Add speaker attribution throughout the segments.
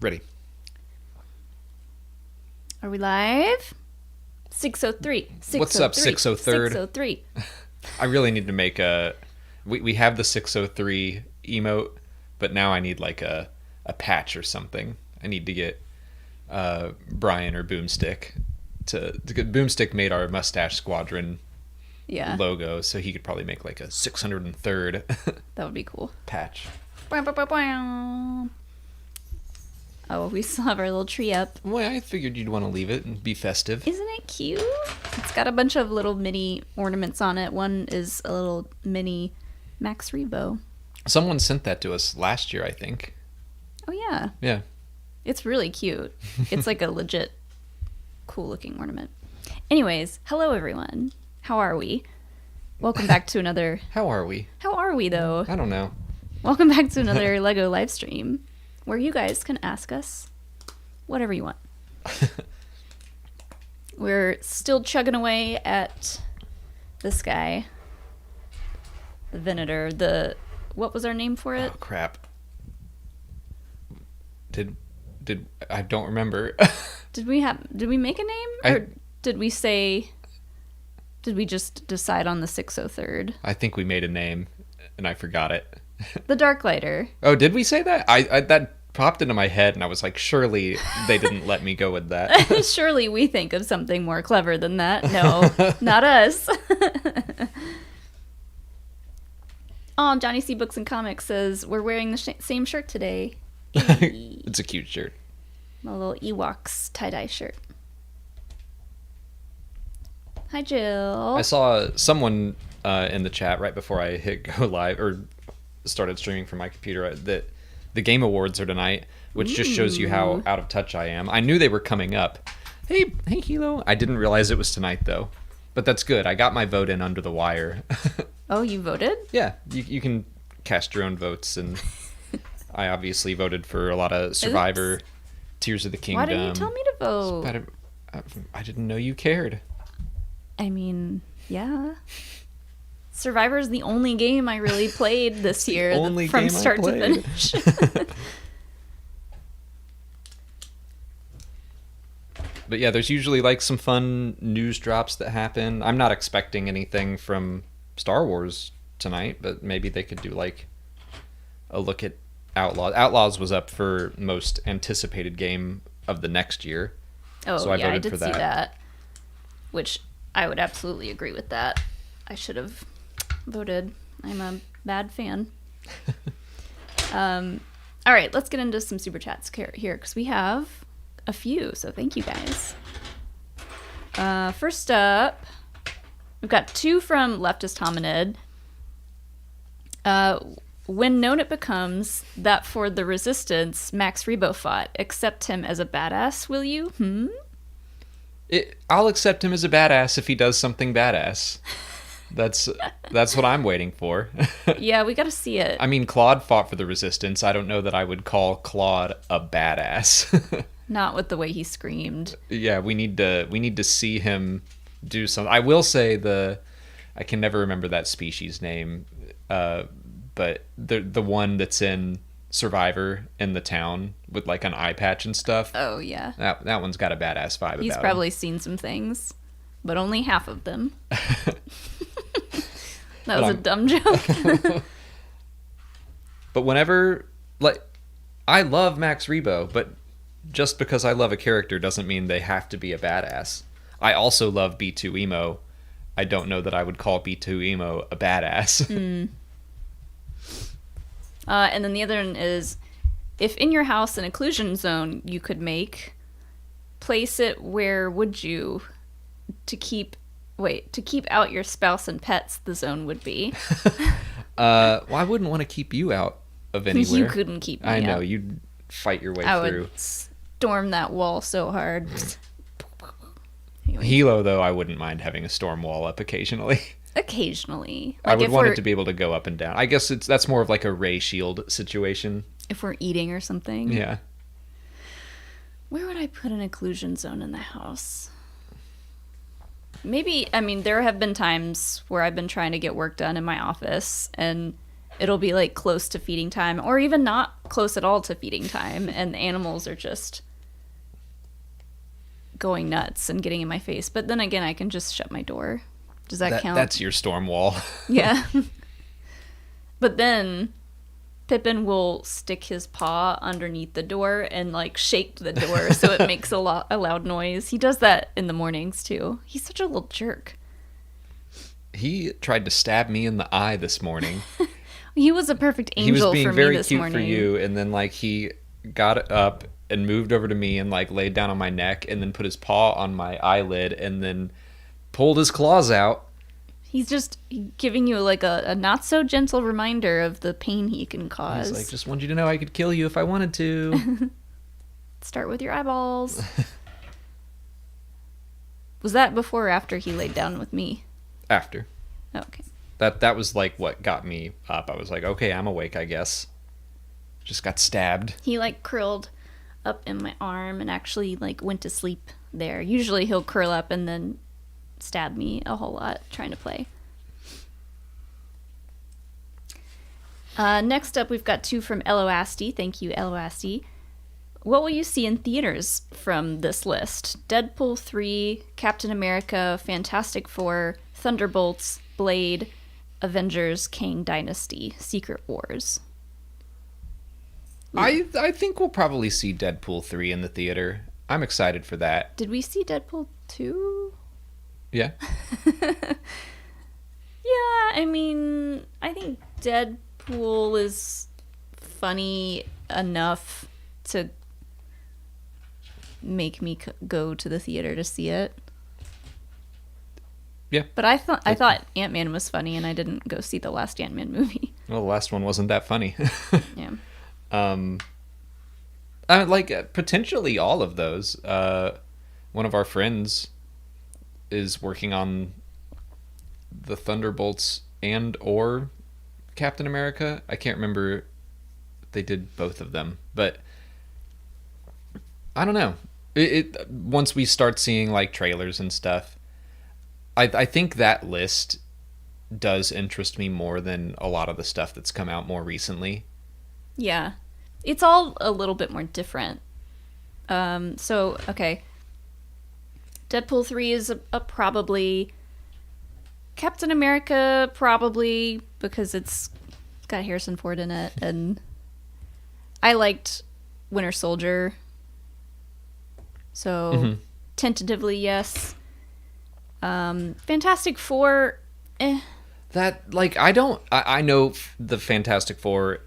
Speaker 1: Ready.
Speaker 2: Are we live? 603.
Speaker 1: What's up, 603rd?
Speaker 2: 603.
Speaker 1: I really need to make a... We have the 603 emote, but now I need like a patch or something. I need to get Brian or Boomstick to get... Boomstick made our Mustache Squadron logo, so he could probably make like a 603rd
Speaker 2: That would be cool.
Speaker 1: patch.
Speaker 2: Oh, we still have our little tree up.
Speaker 1: Well, I figured you'd want to leave it and be festive.
Speaker 2: Isn't it cute? It's got a bunch of little mini ornaments on it. One is a little mini Max Rebo.
Speaker 1: Someone sent that to us last year, I think.
Speaker 2: Oh, yeah.
Speaker 1: Yeah.
Speaker 2: It's really cute. It's like a legit cool looking ornament. Anyways, hello everyone. How are we? Welcome back to another...
Speaker 1: How are we?
Speaker 2: How are we, though?
Speaker 1: I don't know.
Speaker 2: Welcome back to another LEGO live stream, where you guys can ask us whatever you want. We're still chugging away at this guy, the Venator. What was our name for it?
Speaker 1: Oh, crap. Did I don't remember.
Speaker 2: Did we make a name? Or did we just decide on the 603rd?
Speaker 1: I think we made a name, and I forgot it.
Speaker 2: The Darklighter.
Speaker 1: Oh, did we say that? I that popped into my head, and I was like, surely they didn't let me go with that.
Speaker 2: Surely we think of something more clever than that. No, not us. Oh, Johnny C. Books and Comics says, we're wearing the same shirt today.
Speaker 1: It's a cute shirt.
Speaker 2: My little Ewoks tie-dye shirt. Hi, Jill.
Speaker 1: I saw someone in the chat right before I hit go live, or started streaming from my computer, that the Game Awards are tonight, which just shows you how out of touch I am. I knew they were coming up. Hey, Hilo. I didn't realize it was tonight, though. But that's good. I got my vote in under the wire.
Speaker 2: Oh, you voted?
Speaker 1: Yeah, you can cast your own votes, and I obviously voted for a lot of Survivor, Tears of the Kingdom.
Speaker 2: Why didn't you tell me to vote?
Speaker 1: I didn't know you cared.
Speaker 2: I mean, yeah. Survivor is the only game I really played this year, from start to finish.
Speaker 1: But yeah, there's usually like some fun news drops that happen. I'm not expecting anything from Star Wars tonight, but maybe they could do like a look at Outlaws. Outlaws was up for most anticipated game of the next year.
Speaker 2: Oh,
Speaker 1: so I
Speaker 2: yeah, I
Speaker 1: voted
Speaker 2: did
Speaker 1: for
Speaker 2: see that. Which I would absolutely agree with that. I should have voted. I'm a bad fan. All right, let's get into some super chats here, because we have a few, so thank you guys. First up, we've got two from Leftist Hominid. When known it becomes that for the Resistance, Max Rebo fought, accept him as a badass, will you?
Speaker 1: I'll accept him as a badass if he does something badass. That's what I'm waiting for.
Speaker 2: Yeah, we gotta see it.
Speaker 1: I mean, Claude fought for the Resistance. I don't know that I would call Claude a badass.
Speaker 2: Not with the way he screamed.
Speaker 1: Yeah, we need to see him do something. I will say I can never remember that species name, but the one that's in Survivor in the town with like an eye patch and stuff.
Speaker 2: Oh yeah.
Speaker 1: That one's got a badass vibe.
Speaker 2: He's
Speaker 1: about
Speaker 2: probably
Speaker 1: him.
Speaker 2: seen some things, but only half of them. That was a dumb joke.
Speaker 1: But whenever, like, I love Max Rebo, but just because I love a character doesn't mean they have to be a badass. I also love B2 Emo. I don't know that I would call B2 Emo a badass.
Speaker 2: And then the other one is, if in your house an occlusion zone you could make, place it where would you to keep out your spouse and pets, the zone would be.
Speaker 1: Well, I wouldn't want to keep you out of anywhere.
Speaker 2: You couldn't keep me
Speaker 1: I know,
Speaker 2: out.
Speaker 1: you'd fight your way
Speaker 2: I
Speaker 1: through.
Speaker 2: would storm that wall so hard.
Speaker 1: Hilo, though, I wouldn't mind having a storm wall up occasionally.
Speaker 2: Occasionally.
Speaker 1: I would want it to be able to go up and down. I guess that's more of like a ray shield situation.
Speaker 2: If we're eating or something.
Speaker 1: Yeah.
Speaker 2: Where would I put an occlusion zone in the house? Maybe, I mean, there have been times where I've been trying to get work done in my office, and it'll be like close to feeding time or even not close at all to feeding time, and the animals are just going nuts and getting in my face. But then again, I can just shut my door. Does that count?
Speaker 1: That's your storm wall.
Speaker 2: Yeah. But then Pippin will stick his paw underneath the door and like shake the door so it makes a loud noise. He does that in the mornings too. He's such a little jerk.
Speaker 1: He tried to stab me in the eye this morning.
Speaker 2: He was a perfect angel for me this morning.
Speaker 1: He was being very cute for you, and then like he got up and moved over to me and like laid down on my neck and then put his paw on my eyelid and then pulled his claws out.
Speaker 2: He's just giving you like a not so gentle reminder of the pain he can cause.
Speaker 1: He's like, just wanted you to know I could kill you if I wanted to.
Speaker 2: Start with your eyeballs. Was that before or after he laid down with me?
Speaker 1: After.
Speaker 2: Oh, okay.
Speaker 1: That was like what got me up. I was like, okay, I'm awake, I guess. Just got stabbed.
Speaker 2: He like curled up in my arm and actually like went to sleep there. Usually he'll curl up and then stab me a whole lot trying to play. Next up, we've got two from Eloasti. Thank you, Eloasti. What will you see in theaters from this list? Deadpool 3, Captain America, Fantastic Four, Thunderbolts, Blade, Avengers, Kang Dynasty, Secret Wars.
Speaker 1: I think we'll probably see Deadpool 3 in the theater. I'm excited for that.
Speaker 2: Did we see Deadpool 2?
Speaker 1: Yeah.
Speaker 2: Yeah, I mean, I think Deadpool is funny enough to make me go to the theater to see it.
Speaker 1: Yeah.
Speaker 2: But I thought Ant-Man was funny, and I didn't go see the last Ant-Man movie.
Speaker 1: Well, the last one wasn't that funny.
Speaker 2: Yeah.
Speaker 1: Like potentially all of those. One of our friends is working on the Thunderbolts and or Captain America. I can't remember. They did both of them, but I don't know. It once we start seeing like trailers and stuff, I think that list does interest me more than a lot of the stuff that's come out more recently.
Speaker 2: Yeah. It's all a little bit more different. So, okay. Deadpool 3 is a probably. Captain America, probably, because it's got Harrison Ford in it. And I liked Winter Soldier. So, tentatively, yes. Fantastic Four,
Speaker 1: That, like, I know the Fantastic Four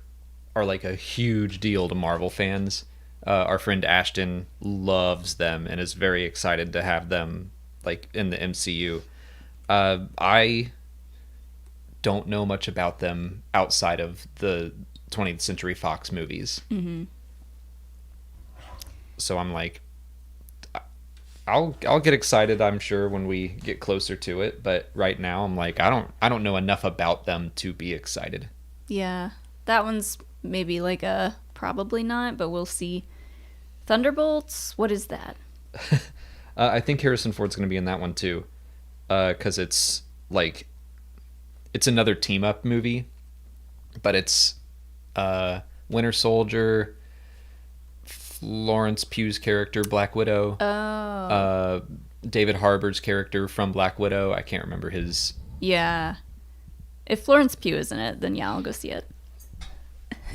Speaker 1: are like a huge deal to Marvel fans. Our friend Ashton loves them and is very excited to have them like in the MCU. I don't know much about them outside of the 20th Century Fox movies. Mm-hmm. So I'm like, I'll get excited, I'm sure, when we get closer to it. But right now, I'm like, I don't know enough about them to be excited.
Speaker 2: Yeah, that one's maybe like a probably not, but we'll see. Thunderbolts, what is that?
Speaker 1: I think Harrison Ford's going to be in that one too, because it's like it's another team up movie, but it's Winter Soldier, Florence Pugh's character Black Widow, David Harbour's character from Black Widow. I can't remember his.
Speaker 2: Yeah, if Florence Pugh is in it, then yeah, I'll go see it.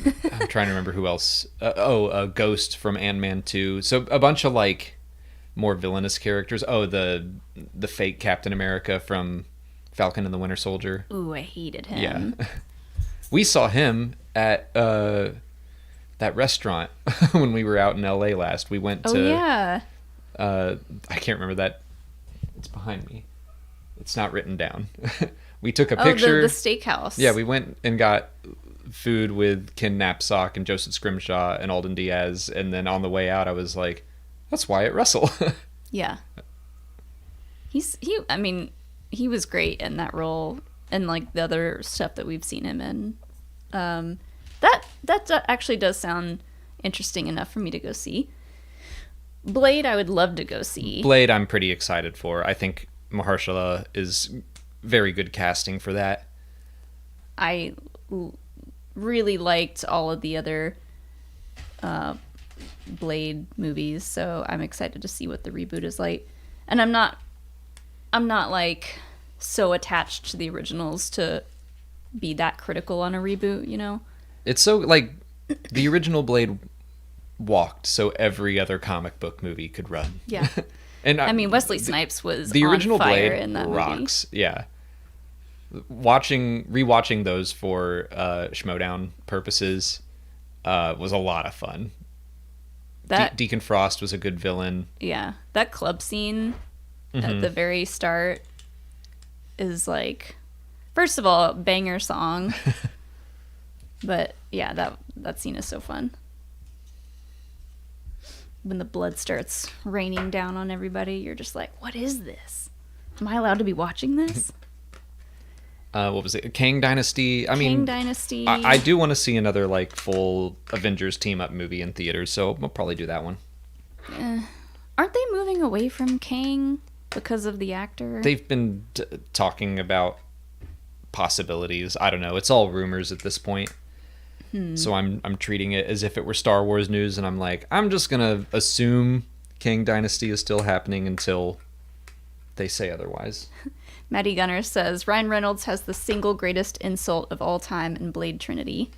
Speaker 1: I'm trying to remember who else. Ghost from Ant-Man 2. So a bunch of like more villainous characters. Oh, the fake Captain America from Falcon and the Winter Soldier.
Speaker 2: Ooh, I hated him.
Speaker 1: Yeah. We saw him at that restaurant when we were out in LA last. We went to.
Speaker 2: Oh, yeah.
Speaker 1: I can't remember that. It's behind me. It's not written down. We took a picture.
Speaker 2: The steakhouse.
Speaker 1: Yeah, we went and got food with Ken Knapsack and Joseph Scrimshaw and Alden Diaz, and then on the way out I was like, that's Wyatt Russell.
Speaker 2: Yeah. He was great in that role and like the other stuff that we've seen him in. That actually does sound interesting enough for me to go see. Blade I would love to go see.
Speaker 1: Blade I'm pretty excited for. I think Mahershala is very good casting for that.
Speaker 2: I really liked all of the other Blade movies, so I'm excited to see what the reboot is like. And I'm not like so attached to the originals to be that critical on a reboot, you know?
Speaker 1: It's so, like, the original Blade walked so every other comic book movie could run.
Speaker 2: Yeah.
Speaker 1: And
Speaker 2: I mean, Wesley Snipes was
Speaker 1: the original
Speaker 2: on fire
Speaker 1: Blade
Speaker 2: in that
Speaker 1: rocks.
Speaker 2: movie.
Speaker 1: Yeah. Rewatching those for Schmodown purposes was a lot of fun. Deacon Frost was a good villain.
Speaker 2: Yeah. That club scene at the very start is like, first of all, banger song. But yeah, that scene is so fun. When the blood starts raining down on everybody, you're just like, what is this? Am I allowed to be watching this?
Speaker 1: What was it? Kang Dynasty.
Speaker 2: Kang Dynasty.
Speaker 1: I do want to see another like full Avengers team up movie in theaters, so we'll probably do that one.
Speaker 2: Aren't they moving away from Kang because of the actor?
Speaker 1: They've been talking about possibilities. I don't know. It's all rumors at this point. So I'm treating it as if it were Star Wars news, and I'm like, I'm just gonna assume Kang Dynasty is still happening until they say otherwise.
Speaker 2: Maddie Gunner says Ryan Reynolds has the single greatest insult of all time in Blade Trinity.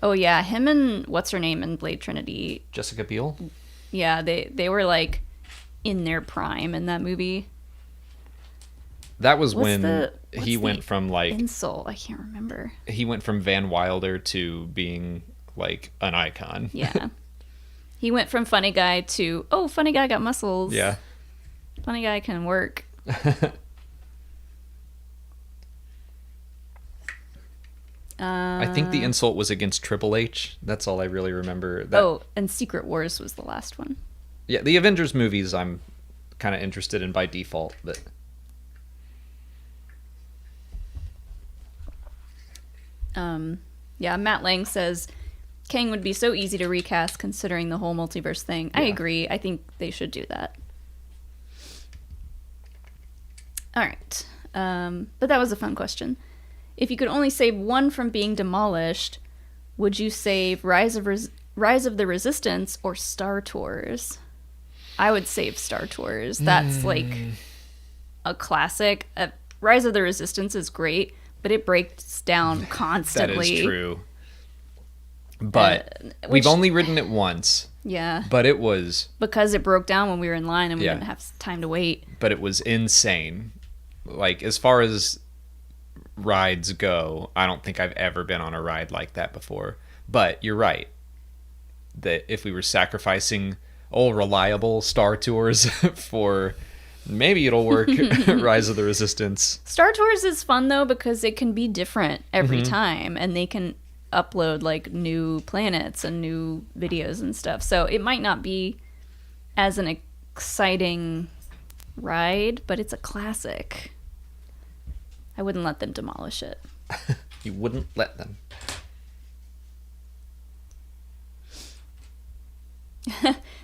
Speaker 2: Oh yeah, him and what's her name in Blade Trinity?
Speaker 1: Jessica Biel?
Speaker 2: Yeah, they were like in their prime in that movie.
Speaker 1: That was when he went from like
Speaker 2: insult. I can't remember.
Speaker 1: He went from Van Wilder to being like an icon.
Speaker 2: Yeah. He went from funny guy to, oh, funny guy got muscles.
Speaker 1: Yeah.
Speaker 2: Funny guy can work.
Speaker 1: I think the insult was against Triple H. That's all I really remember.
Speaker 2: And Secret Wars was the last one.
Speaker 1: Yeah, the Avengers movies I'm kind of interested in by default, but
Speaker 2: yeah, Matt Lang says Kang would be so easy to recast considering the whole multiverse thing. Yeah. I agree. I think they should do that. All right. But that was a fun question. If you could only save one from being demolished, would you save Rise of the Resistance or Star Tours? I would save Star Tours. That's like a classic. Rise of the Resistance is great, but it breaks down constantly.
Speaker 1: That is true. But we've only ridden it once.
Speaker 2: Yeah.
Speaker 1: But it was...
Speaker 2: Because it broke down when we were in line and we didn't have time to wait.
Speaker 1: But it was insane. Like, as far as rides go, I don't think I've ever been on a ride like that before. But you're right. That if we were sacrificing old reliable Star Tours for... Maybe it'll work. Rise of the Resistance.
Speaker 2: Star Tours is fun, though, because it can be different every time. And they can upload, like, new planets and new videos and stuff. So it might not be as an exciting ride, but it's a classic. I wouldn't let them demolish it.
Speaker 1: You wouldn't let them.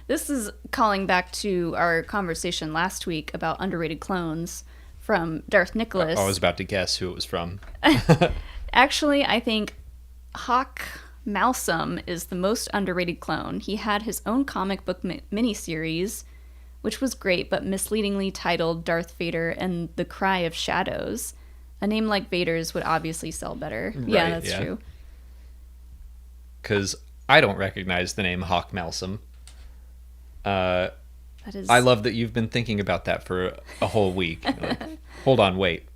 Speaker 2: This is calling back to our conversation last week about underrated clones from Darth Nicholas.
Speaker 1: I was about to guess who it was from.
Speaker 2: Actually, I think Hawk Malsum is the most underrated clone. He had his own comic book miniseries, which was great, but misleadingly titled Darth Vader and the Cry of Shadows. A name like Vader's would obviously sell better. Right, yeah, that's true.
Speaker 1: Because I don't recognize the name Hawk Malsum. I love that you've been thinking about that for a whole week. Like, hold on, wait.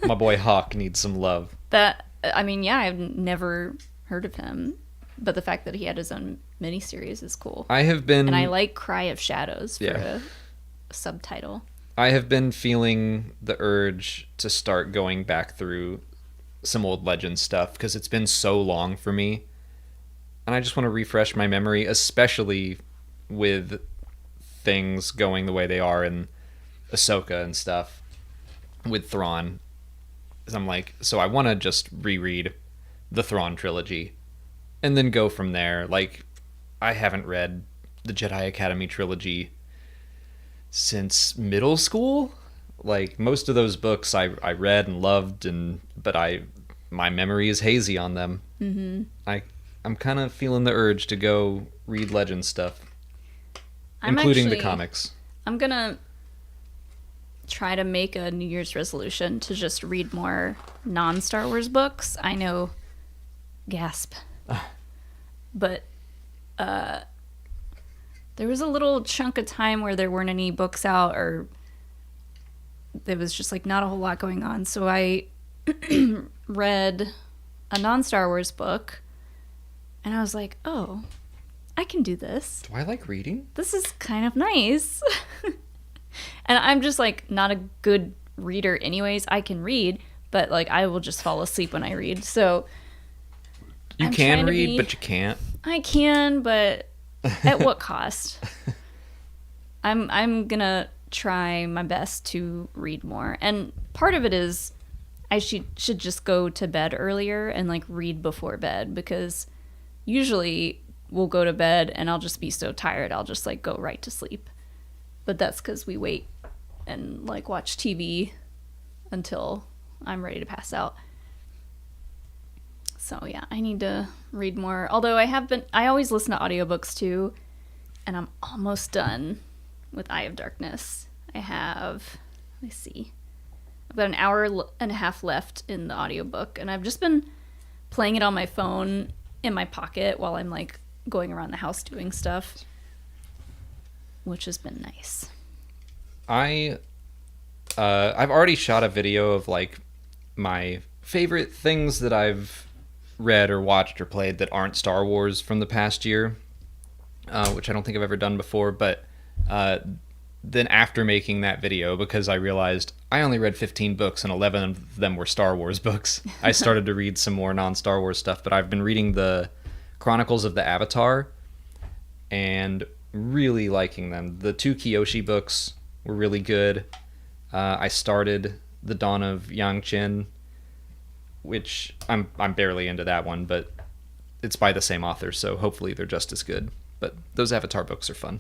Speaker 1: My boy Hawk needs some love.
Speaker 2: I've never heard of him, but the fact that he had his own miniseries is cool. And I like Cry of Shadows for a subtitle.
Speaker 1: I have been feeling the urge to start going back through some old Legends stuff because it's been so long for me. And I just want to refresh my memory, especially with things going the way they are in Ahsoka and stuff with Thrawn. I'm like, so I want to just reread the Thrawn trilogy and then go from there. Like, I haven't read the Jedi Academy trilogy since middle school. Like, most of those books I read and loved, but I my memory is hazy on them. Mm-hmm. I'm kind of feeling the urge to go read Legends stuff, including the comics.
Speaker 2: I'm gonna try to make a New Year's resolution to just read more non-Star Wars books. I know, gasp. But there was a little chunk of time where there weren't any books out, or there was just like not a whole lot going on. So I read a non-Star Wars book, and I was like, oh, I can do this.
Speaker 1: Do I like reading?
Speaker 2: This is kind of nice. And I'm just like not a good reader anyways. I can read, but like I will just fall asleep when I read. So
Speaker 1: you can read, but you can't.
Speaker 2: I can, but at what cost? I'm gonna try my best to read more. And part of it is I should just go to bed earlier and like read before bed, because usually we'll go to bed and I'll just be so tired I'll just like go right to sleep. But that's because we wait and like watch TV until I'm ready to pass out. So yeah, I need to read more. Although I always listen to audiobooks too, and I'm almost done with Eye of Darkness. I've got an hour and a half left in the audiobook, and I've just been playing it on my phone in my pocket while I'm like going around the house doing stuff, which has been nice.
Speaker 1: I've already shot a video of like my favorite things that I've read or watched or played that aren't Star Wars from the past year, which I don't think I've ever done before. But then after making that video, because I realized I only read 15 books and 11 of them were Star Wars books, I started to read some more non-Star Wars stuff. But I've been reading the Chronicles of the Avatar and really liking them. The 2 Kyoshi books were really good. I started The Dawn of Yangchen, which I'm barely into that one, but it's by the same author, so hopefully they're just as good. But those Avatar books are fun.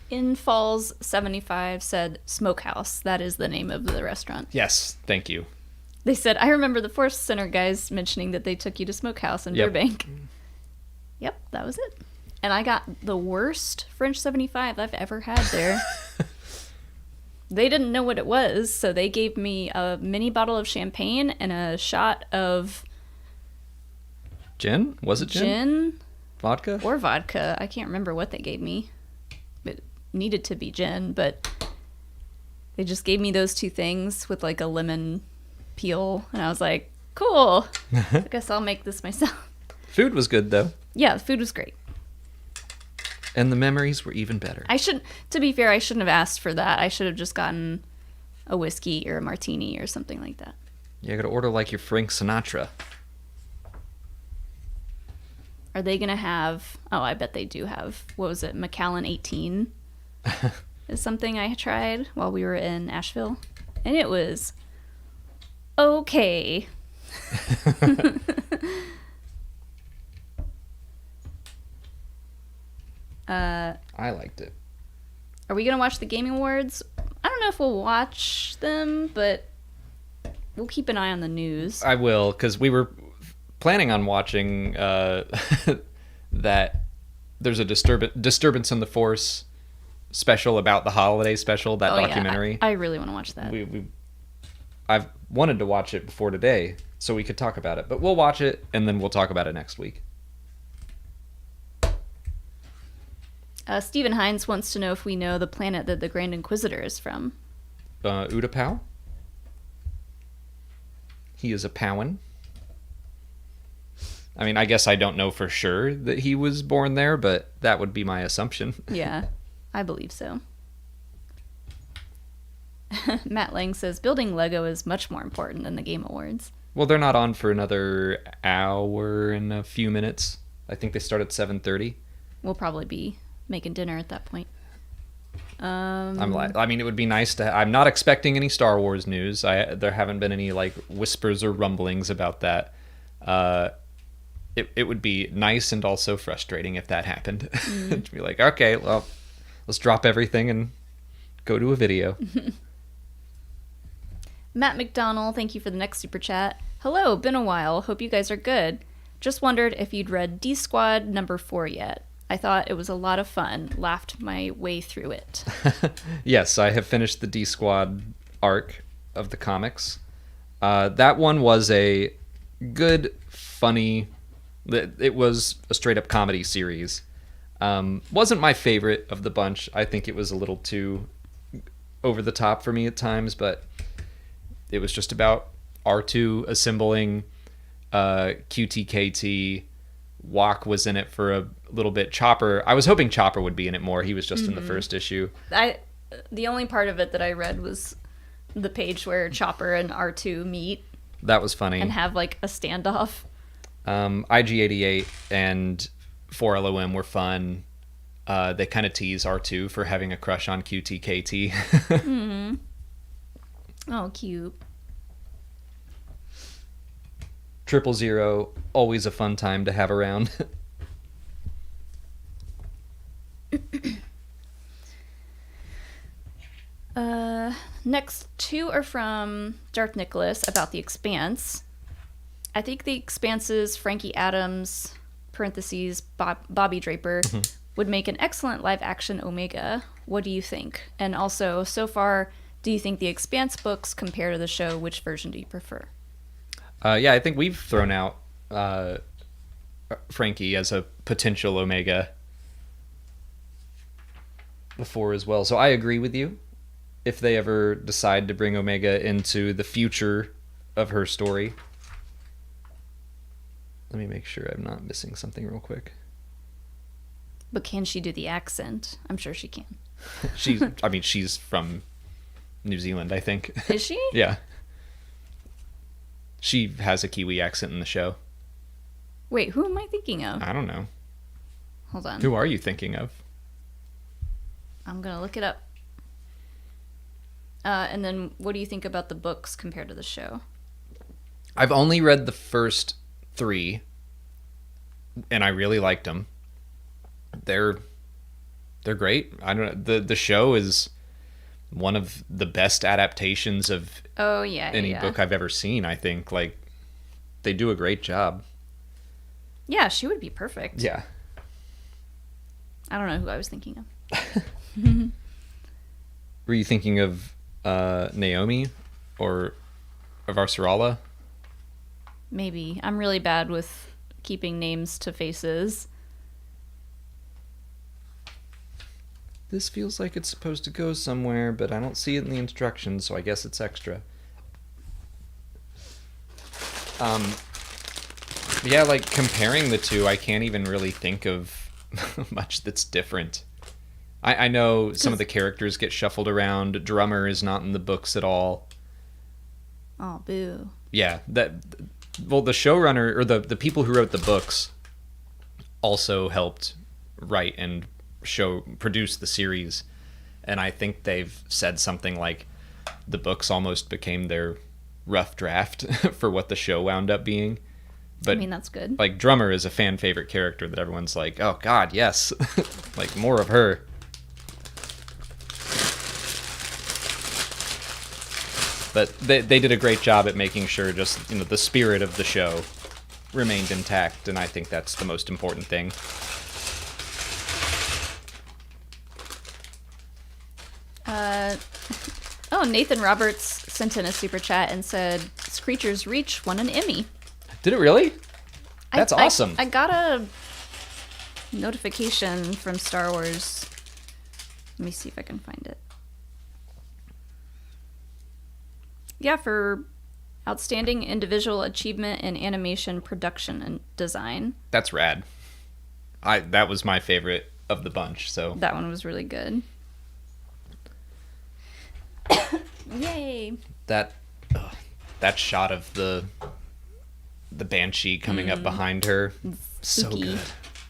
Speaker 2: In Falls 75 said Smokehouse. That is the name of the restaurant.
Speaker 1: Yes, thank you.
Speaker 2: They said, I remember the Force Center guys mentioning that they took you to Smokehouse in Burbank. Yep, that was it. And I got the worst French 75 I've ever had there. They didn't know what it was, so they gave me a mini bottle of champagne and a shot of...
Speaker 1: Gin? Was it gin?
Speaker 2: Gin?
Speaker 1: Vodka?
Speaker 2: Or vodka. I can't remember what they gave me. It needed to be gin, but they just gave me those 2 things with like a lemon peel, and I was like, cool. I guess I'll make this myself.
Speaker 1: Food was good, though.
Speaker 2: Yeah, the food was great.
Speaker 1: And the memories were even better.
Speaker 2: To be fair, I shouldn't have asked for that. I should have just gotten a whiskey or a martini or something like that.
Speaker 1: You gotta order like your Frank Sinatra.
Speaker 2: Are they gonna have... Oh, I bet they do have... What was it? Macallan 18 is something I tried while we were in Asheville. And it was... okay.
Speaker 1: I liked it.
Speaker 2: Are we going to watch the Gaming Awards? I don't know if we'll watch them, but we'll keep an eye on the news.
Speaker 1: I will, because we were planning on watching that there's a Disturbance in the Force special about the holiday special, that documentary.
Speaker 2: Yeah, I really want to watch that.
Speaker 1: I've wanted to watch it before today so we could talk about it, but we'll watch it and then we'll talk about it next week.
Speaker 2: Stephen Hines wants to know if we know the planet that the Grand Inquisitor is from.
Speaker 1: Utapau. He is a Powan. I mean, I guess I don't know for sure that he was born there, but that would be my assumption.
Speaker 2: Yeah, I believe so. Matt Lang says, building Lego is much more important than the Game Awards.
Speaker 1: Well, they're not on for another hour and a few minutes. I think they start at 7:30.
Speaker 2: We'll probably be making dinner at that point.
Speaker 1: I mean, it would be nice to... I'm not expecting any Star Wars news. There haven't been any like whispers or rumblings about that. It would be nice and also frustrating if that happened. To be like, okay, well, let's drop everything and go to a video.
Speaker 2: Matt McDonald, thank you for the next super chat. Hello, been a while. Hope you guys are good. Just wondered if you'd read D Squad number 4 yet. I thought it was a lot of fun. Laughed my way through it.
Speaker 1: Yes, I have finished the D Squad arc of the comics. That one was a good, funny... It was a straight-up comedy series. Wasn't my favorite of the bunch. I think it was a little too over the top for me at times, but it was just about R2 assembling QTKT. Walk was in it for a little bit. Chopper, I was hoping Chopper would be in it more. He was just in the first issue.
Speaker 2: The only part of it that I read was the page where Chopper and R2 meet.
Speaker 1: That was funny.
Speaker 2: And have like a standoff.
Speaker 1: IG-88 and 4LOM were fun. They kind of tease R2 for having a crush on QTKT.
Speaker 2: Mm-hmm. Oh, cute.
Speaker 1: 000, always a fun time to have around.
Speaker 2: Next two are from Darth Nicholas about the Expanse. I think the Expanse's Frankie Adams, parentheses, Bobby Draper, would make an excellent live-action Omega. What do you think? And also, so far, do you think the Expanse books compare to the show? Which version do you prefer?
Speaker 1: Yeah, I think we've thrown out Frankie as a potential Omega before as well. So I agree with you. If they ever decide to bring Omega into the future of her story. Let me make sure I'm not missing something real quick.
Speaker 2: But can she do the accent? I'm sure she can.
Speaker 1: She's from New Zealand, I think.
Speaker 2: Is she?
Speaker 1: Yeah. She has a Kiwi accent in the show.
Speaker 2: Wait, who am I thinking of?
Speaker 1: I don't know.
Speaker 2: Hold on.
Speaker 1: Who are you thinking of?
Speaker 2: I'm going to look it up. And then what do you think about the books compared to the show?
Speaker 1: I've only read the first 3, and I really liked them. They're great. I don't know. The show is one of the best adaptations of any book I've ever seen. I think they do a great job.
Speaker 2: Yeah, she would be perfect.
Speaker 1: Yeah.
Speaker 2: I don't know who I was thinking of.
Speaker 1: Were you thinking of Naomi or of Arsurala?
Speaker 2: Maybe. I'm really bad with keeping names to faces.
Speaker 1: This feels like it's supposed to go somewhere, but I don't see it in the instructions, so I guess it's extra. Yeah, comparing the two, I can't even really think of much that's different. I know some of the characters get shuffled around. Drummer is not in the books at all.
Speaker 2: Oh, boo.
Speaker 1: Yeah, the showrunner, or the people who wrote the books also helped write and produce the series, and I think they've said something like the books almost became their rough draft for what the show wound up being. But
Speaker 2: that's good.
Speaker 1: Drummer is a fan favorite character that everyone's like, oh god, yes. More of her. But they did a great job at making sure just the spirit of the show remained intact, and I think that's the most important thing.
Speaker 2: Nathan Roberts sent in a super chat and said Screecher's Reach won an Emmy.
Speaker 1: Did it really? That's awesome.
Speaker 2: I got a notification from Star Wars. Let me see if I can find it. Yeah, for outstanding individual achievement in animation production and design.
Speaker 1: That's rad. That was my favorite of the bunch, so.
Speaker 2: That one was really good. Yay.
Speaker 1: That shot of the Banshee coming up behind her. So good.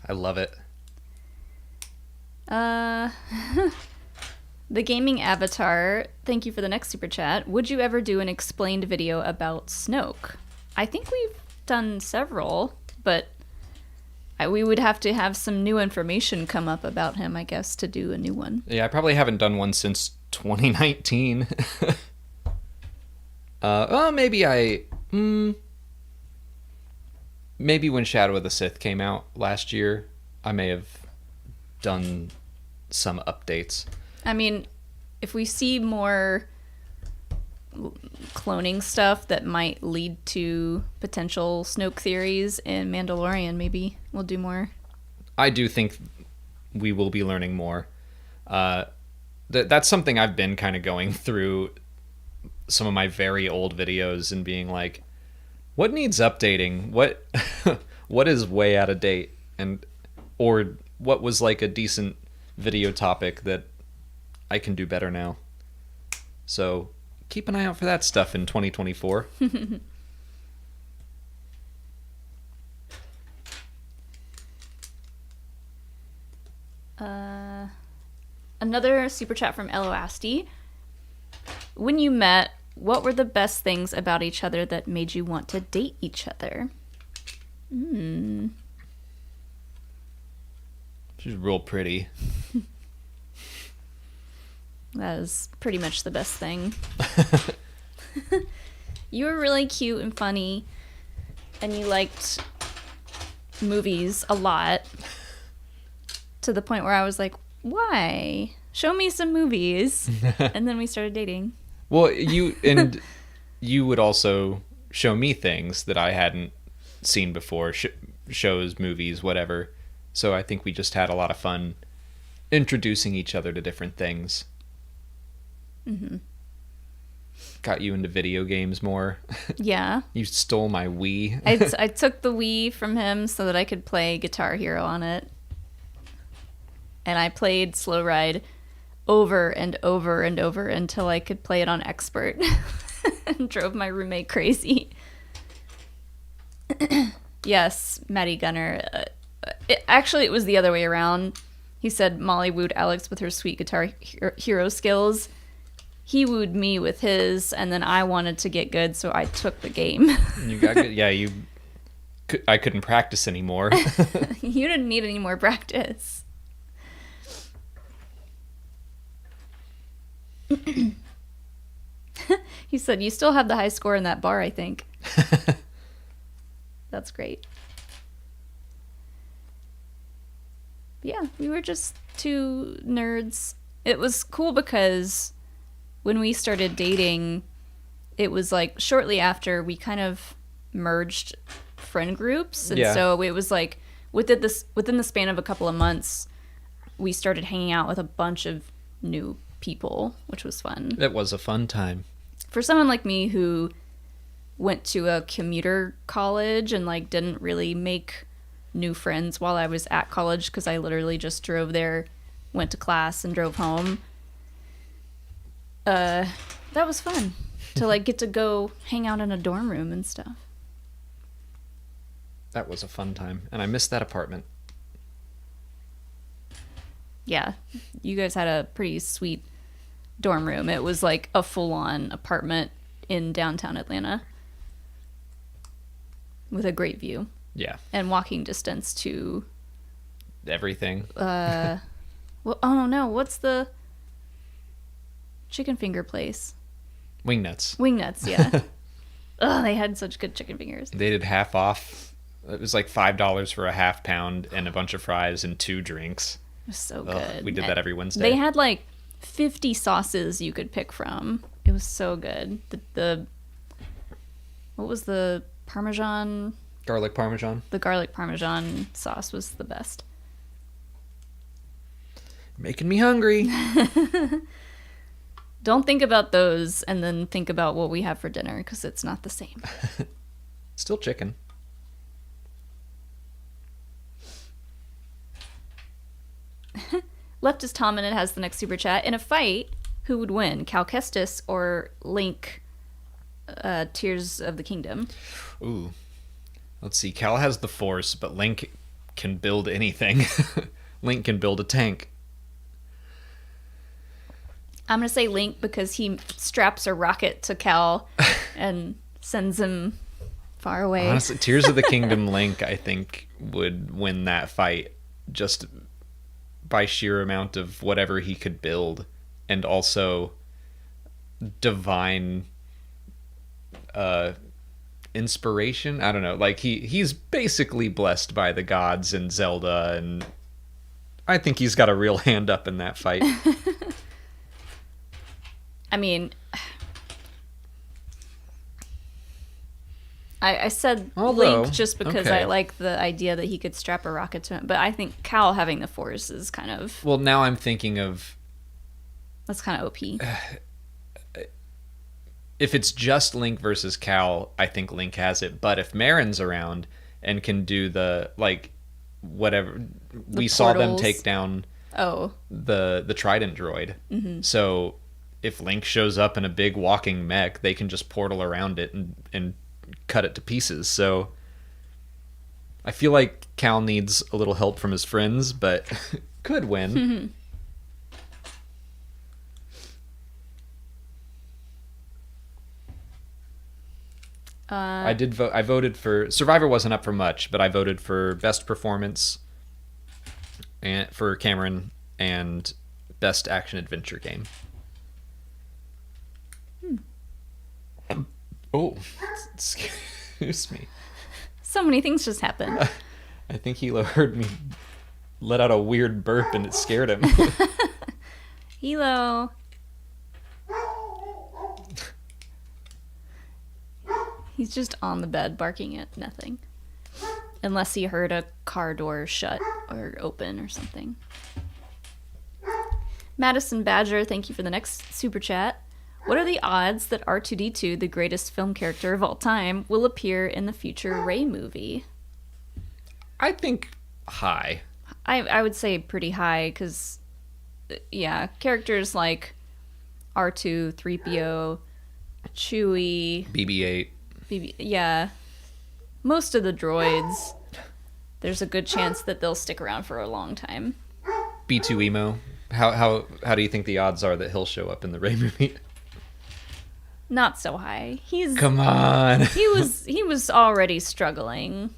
Speaker 1: I love it.
Speaker 2: The Gaming Avatar, thank you for the next super chat. Would you ever do an explained video about Snoke? I think we've done several, but we would have to have some new information come up about him, I guess, to do a new one.
Speaker 1: Yeah, I probably haven't done one since 2019. Maybe maybe when Shadow of the Sith came out last year, I may have done some updates.
Speaker 2: I mean, if we see more cloning stuff that might lead to potential Snoke theories in Mandalorian, maybe we'll do more.
Speaker 1: I do think we will be learning more. That's something I've been kind of going through some of my very old videos and being like, what needs updating? What what is way out of date? And or what was like a decent video topic that I can do better now. So keep an eye out for that stuff in 2024.
Speaker 2: Another super chat from Eloasti. When you met, what were the best things about each other that made you want to date each other?
Speaker 1: She's real pretty.
Speaker 2: That is pretty much the best thing. You were really cute and funny, and you liked movies a lot, to the point where I was like, why? Show me some movies. And then we started dating.
Speaker 1: Well, you would also show me things that I hadn't seen before, shows, movies, whatever. So I think we just had a lot of fun introducing each other to different things.
Speaker 2: Mm-hmm.
Speaker 1: Got you into video games more.
Speaker 2: Yeah.
Speaker 1: You stole my Wii.
Speaker 2: I took the Wii from him so that I could play Guitar Hero on it. And I played Slow Ride over and over and over until I could play it on Expert. And drove my roommate crazy. Yes, Maddie Gunner. It was the other way around. He said Molly wooed Alex with her sweet Guitar Hero skills. He wooed me with his, and then I wanted to get good, so I took the game.
Speaker 1: You got good. Yeah, I couldn't practice anymore.
Speaker 2: You didn't need any more practice. He said, you still have the high score in that bar, I think. That's great. But yeah, we were just two nerds. It was cool because when we started dating, it was like shortly after we kind of merged friend groups. And so it was like within the span of a couple of months, we started hanging out with a bunch of new people, which was fun.
Speaker 1: It was a fun time.
Speaker 2: For someone like me who went to a commuter college and like didn't really make new friends while I was at college because I literally just drove there, went to class, and drove home. That was fun to like get to go hang out in a dorm room and stuff.
Speaker 1: That was a fun time, and I missed that apartment.
Speaker 2: Yeah, you guys had a pretty sweet dorm room. It was like a full-on apartment in downtown Atlanta with a great view.
Speaker 1: Yeah.
Speaker 2: And walking distance to
Speaker 1: everything.
Speaker 2: Well, oh no, what's the chicken finger place?
Speaker 1: Wingnuts.
Speaker 2: Wingnuts, yeah. Oh, they had such good chicken fingers.
Speaker 1: They did half off. It was like $5 for a half pound and a bunch of fries and 2 drinks.
Speaker 2: It was so good.
Speaker 1: We did that every Wednesday.
Speaker 2: They had like 50 sauces you could pick from. It was so good. The what was the Parmesan?
Speaker 1: Garlic Parmesan.
Speaker 2: The garlic Parmesan sauce was the best.
Speaker 1: Making me hungry.
Speaker 2: Don't think about those and then think about what we have for dinner because it's not the same.
Speaker 1: Still chicken.
Speaker 2: Leftist Tominant has the next super chat. In a fight, who would win, Cal Kestis or Link, Tears of the Kingdom?
Speaker 1: Ooh. Let's see. Cal has the Force, but Link can build anything. Link can build a tank.
Speaker 2: I'm going to say Link because he straps a rocket to Cal and sends him far away.
Speaker 1: Honestly, Tears of the Kingdom Link, I think, would win that fight just by sheer amount of whatever he could build, and also divine inspiration. I don't know. Like he's basically blessed by the gods in Zelda, and I think he's got a real hand up in that fight.
Speaker 2: I mean, I said Link just because I like the idea that he could strap a rocket to him, but I think Cal having the Force is kind of...
Speaker 1: Well, now I'm thinking of...
Speaker 2: That's kind of OP.
Speaker 1: If it's just Link versus Cal, I think Link has it. But if Marin's around and can do the, like, whatever... we saw them take down the Trident droid. Mm-hmm. So if Link shows up in a big walking mech, they can just portal around it and cut it to pieces. So I feel like Cal needs a little help from his friends, but could win. Mm-hmm. I voted for Survivor. Wasn't up for much, but I voted for best performance and for Cameron and best action adventure game. Oh, excuse me.
Speaker 2: So many things just happened.
Speaker 1: I think Hilo heard me let out a weird burp and it scared him.
Speaker 2: Hilo. He's just on the bed barking at nothing. Unless he heard a car door shut or open or something. Madison Badger, thank you for the next super chat. What are the odds that R2-D2, the greatest film character of all time, will appear in the future Rey movie?
Speaker 1: I think high.
Speaker 2: I would say pretty high, because, yeah, characters like R2, 3PO, Chewie...
Speaker 1: BB-8.
Speaker 2: Yeah. Most of the droids, there's a good chance that they'll stick around for a long time.
Speaker 1: B2 Emo. How do you think the odds are that he'll show up in the Rey movie?
Speaker 2: Not so high.
Speaker 1: Come on.
Speaker 2: He was already struggling.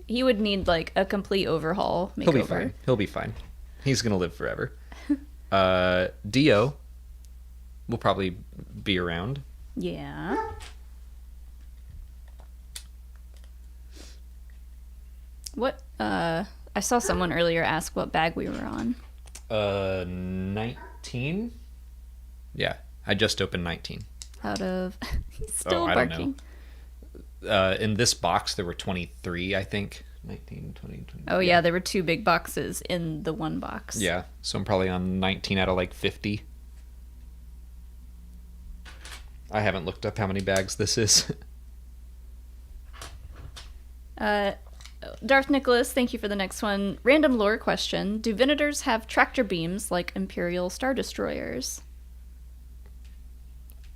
Speaker 2: He would need like a complete overhaul makeover.
Speaker 1: He'll be fine. He's gonna live forever. Dio will probably be around.
Speaker 2: Yeah. What? I saw someone earlier ask what bag we were on.
Speaker 1: 19. Yeah, I just opened 19.
Speaker 2: Out of... He's still barking.
Speaker 1: I don't know. In this box, there were 23, I think. 19, 20, 20.
Speaker 2: Oh, yeah, there were 2 big boxes in the one box.
Speaker 1: Yeah, so I'm probably on 19 out of like 50. I haven't looked up how many bags this is.
Speaker 2: Darth Nicholas, thank you for the next one. Random lore question. Do Venators have tractor beams like Imperial Star Destroyers?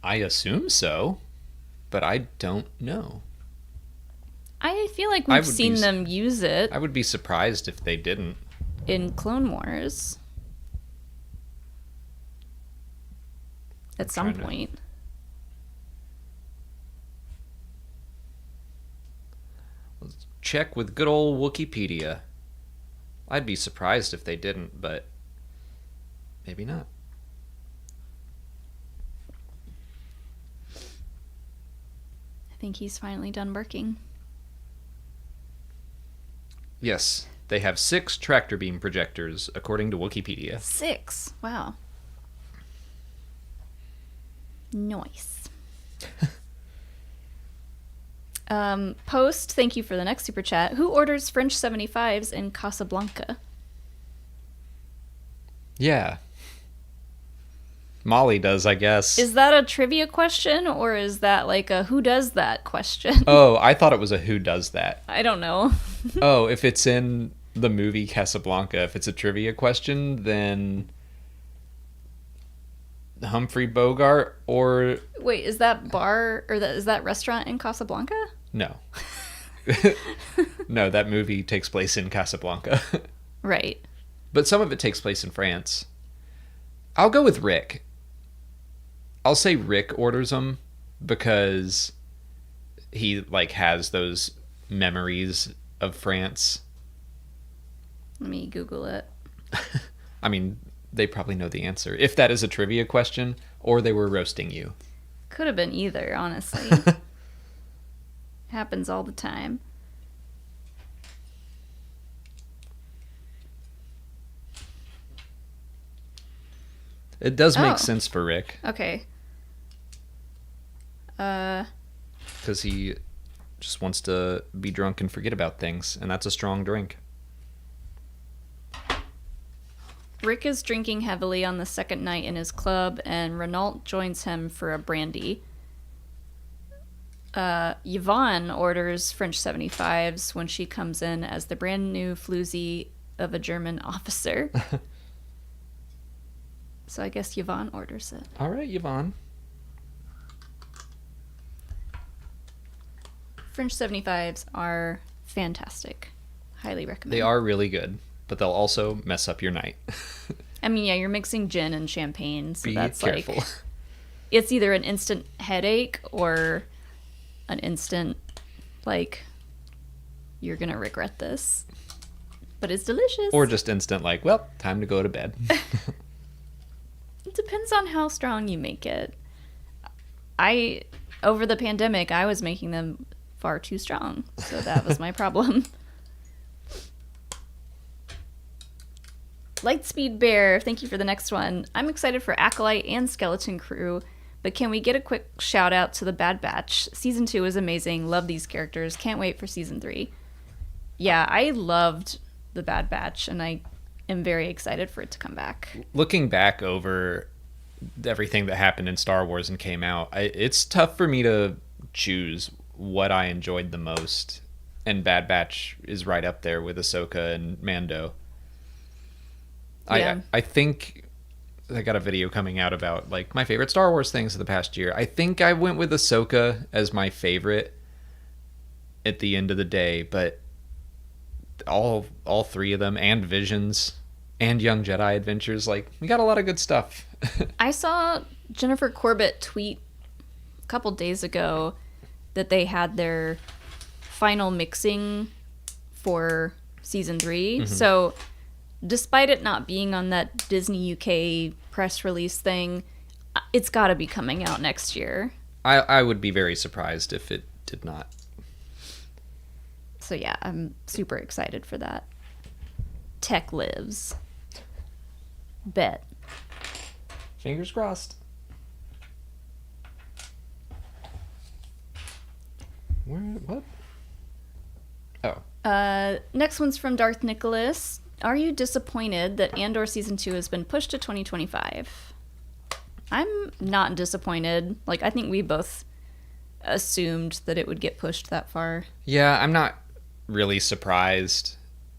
Speaker 1: I assume so, but I don't know.
Speaker 2: I feel like we've seen them use it.
Speaker 1: I would be surprised if they didn't.
Speaker 2: In Clone Wars. At some point.
Speaker 1: Let's check with good old Wikipedia. I'd be surprised if they didn't, but maybe not.
Speaker 2: I think he's finally done barking.
Speaker 1: Yes, they have 6 tractor beam projectors, according to Wikipedia.
Speaker 2: 6? Wow. Nice. Post, thank you for the next super chat. Who orders French 75s in Casablanca?
Speaker 1: Yeah. Molly does, I guess.
Speaker 2: Is that a trivia question, or is that like a who does that question?
Speaker 1: Oh, I thought it was a who does that.
Speaker 2: I don't know.
Speaker 1: Oh, if it's in the movie Casablanca, if it's a trivia question, then Humphrey Bogart or...
Speaker 2: Wait, is that bar, or is that restaurant in Casablanca?
Speaker 1: No. No, that movie takes place in Casablanca.
Speaker 2: Right.
Speaker 1: But some of it takes place in France. I'll go with Rick. I'll say Rick orders them because he like has those memories of France.
Speaker 2: Let me Google it.
Speaker 1: I mean, they probably know the answer. If that is a trivia question, or they were roasting you.
Speaker 2: Could have been either, honestly. Happens all the time.
Speaker 1: It does make
Speaker 2: Oh.
Speaker 1: sense for Rick
Speaker 2: Okay.
Speaker 1: because he just wants to be drunk and forget about things, and that's a strong drink.
Speaker 2: Rick is drinking heavily on the second night in his club, and Renault joins him for a brandy. Yvonne orders French 75s when she comes in as the brand new floozy of a German officer. So I guess Yvonne orders it.
Speaker 1: All right, Yvonne.
Speaker 2: French 75s are fantastic. Highly recommend.
Speaker 1: They are really good, but they'll also mess up your night.
Speaker 2: I mean, yeah, you're mixing gin and champagne, so
Speaker 1: Be
Speaker 2: that's
Speaker 1: careful.
Speaker 2: like it's either an instant headache or an instant like you're gonna regret this. But it's delicious.
Speaker 1: Or just instant like, well, time to go to bed.
Speaker 2: It depends on how strong you make it. Over the pandemic, I was making them far too strong, so that was my problem. Lightspeed Bear, thank you for the next one. I'm excited for Acolyte and Skeleton Crew, but can we get a quick shout out to the Bad Batch? Season 2 is amazing. Love these characters. Can't wait for Season 3. Yeah, I loved the Bad Batch, and I am very excited for it to come back.
Speaker 1: Looking back over everything that happened in Star Wars and came out, it's tough for me to choose what I enjoyed the most. And Bad Batch is right up there with Ahsoka and Mando.
Speaker 2: Yeah.
Speaker 1: I think I got a video coming out about like my favorite Star Wars things of the past year. I think I went with Ahsoka as my favorite at the end of the day, but all three of them, and Visions and Young Jedi Adventures, like we got a lot of good stuff.
Speaker 2: I saw Jennifer Corbett tweet a couple days ago that they had their final mixing for season 3.
Speaker 1: Mm-hmm.
Speaker 2: So despite it not being on that Disney UK press release thing, it's got to be coming out next year.
Speaker 1: I would be very surprised if it did not.
Speaker 2: So yeah, I'm super excited for that. Tech lives. Bet.
Speaker 1: Fingers crossed. What? Oh.
Speaker 2: Next one's from Darth Nicholas. Are you disappointed that Andor Season 2 has been pushed to 2025? I'm not disappointed. Like, I think we both assumed that it would get pushed that far.
Speaker 1: Yeah, I'm not really surprised.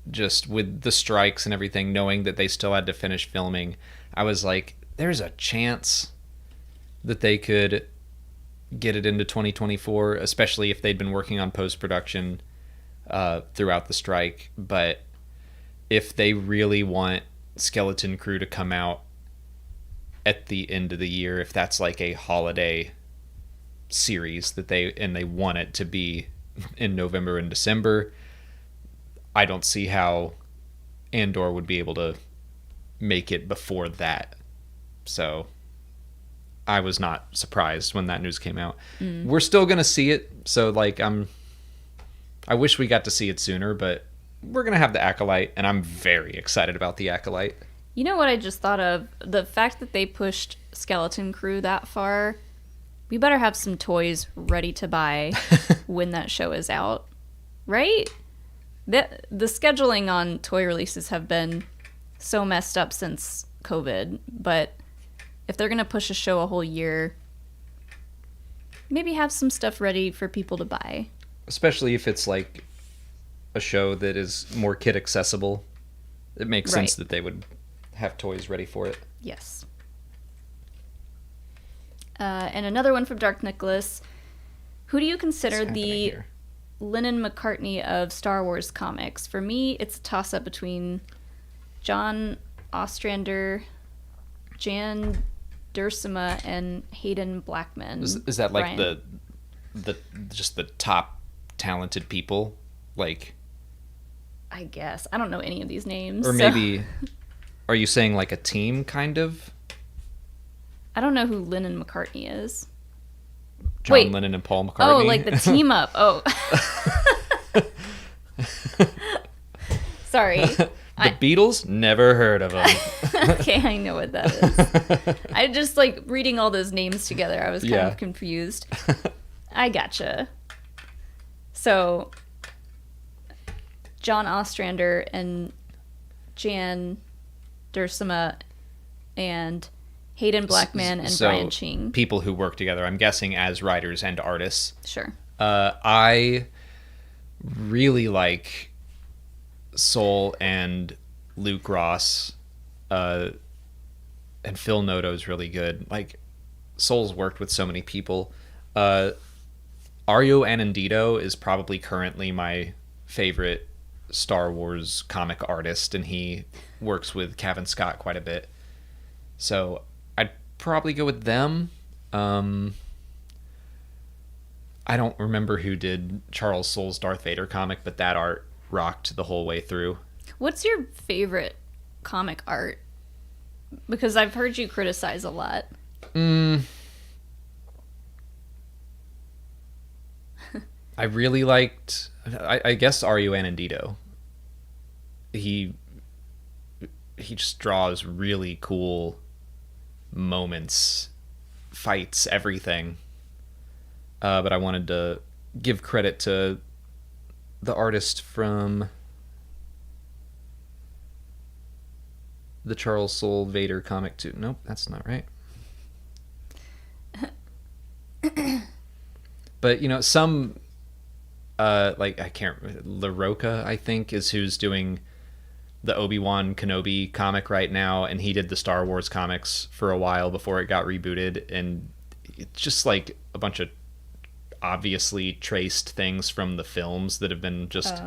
Speaker 1: Just with the strikes and everything, knowing that they still had to finish filming, I was like, there's a chance that they could get it into 2024, especially if they'd been working on post-production throughout the strike. But if they really want Skeleton Crew to come out at the end of the year, if that's like a holiday series that they want it to be in November and December, I don't see how Andor would be able to make it before that. So I was not surprised when that news came out. We're still going to see it. So like I wish we got to see it sooner, but we're going to have the Acolyte, and I'm very excited about the Acolyte.
Speaker 2: You know what I just thought of? The fact that they pushed Skeleton Crew that far, we better have some toys ready to buy when that show is out. Right? The scheduling on toy releases have been so messed up since COVID, but if they're going to push a show a whole year, maybe have some stuff ready for people to buy.
Speaker 1: Especially if it's like a show that is more kid accessible. It makes sense that they would have toys ready for it.
Speaker 2: Yes. And another one from Dark Nicholas. Who do you consider the
Speaker 1: Here?
Speaker 2: Lennon McCartney of Star Wars comics? For me, it's a toss-up between John Ostrander, Jan Duursema, and Hayden Blackman.
Speaker 1: Is that like
Speaker 2: Brian.
Speaker 1: the just the top talented people? Like,
Speaker 2: I guess. I don't know any of these names.
Speaker 1: or
Speaker 2: so-
Speaker 1: maybe are you saying like a team kind of?
Speaker 2: I don't know who Lennon McCartney is.
Speaker 1: John
Speaker 2: Wait.
Speaker 1: Lennon and Paul McCartney.
Speaker 2: Oh, like the team up. Oh. Sorry.
Speaker 1: The Beatles? Never heard of them.
Speaker 2: Okay, I know what that is. I just like reading all those names together. I was kind of confused. I gotcha. So, John Ostrander and Jan Duursema and Hayden Blackman and Brian Ching.
Speaker 1: People who work together, I'm guessing, as writers and artists.
Speaker 2: Sure.
Speaker 1: I really like Soul and Luke Ross, and Phil Noto's really good. Like, Soul's worked with so many people. Ario Anandito is probably currently my favorite Star Wars comic artist, and he works with Cavan Scott quite a bit. So I'd probably go with them. I don't remember who did Charles Soule's Darth Vader comic, but that art rocked the whole way through.
Speaker 2: What's your favorite comic art? Because I've heard you criticize a lot.
Speaker 1: I really liked, I guess, Ario Anandito. He just draws really cool moments, fights, everything. But I wanted to give credit to the artist from the Charles Soule Vader comic too. Nope, that's not right. But, you know, some, like, I can't remember, LaRocca, I think, is who's doing the Obi-Wan Kenobi comic right now, and he did the Star Wars comics for a while before it got rebooted, and it's just, like, a bunch of obviously traced things from the films that have been just...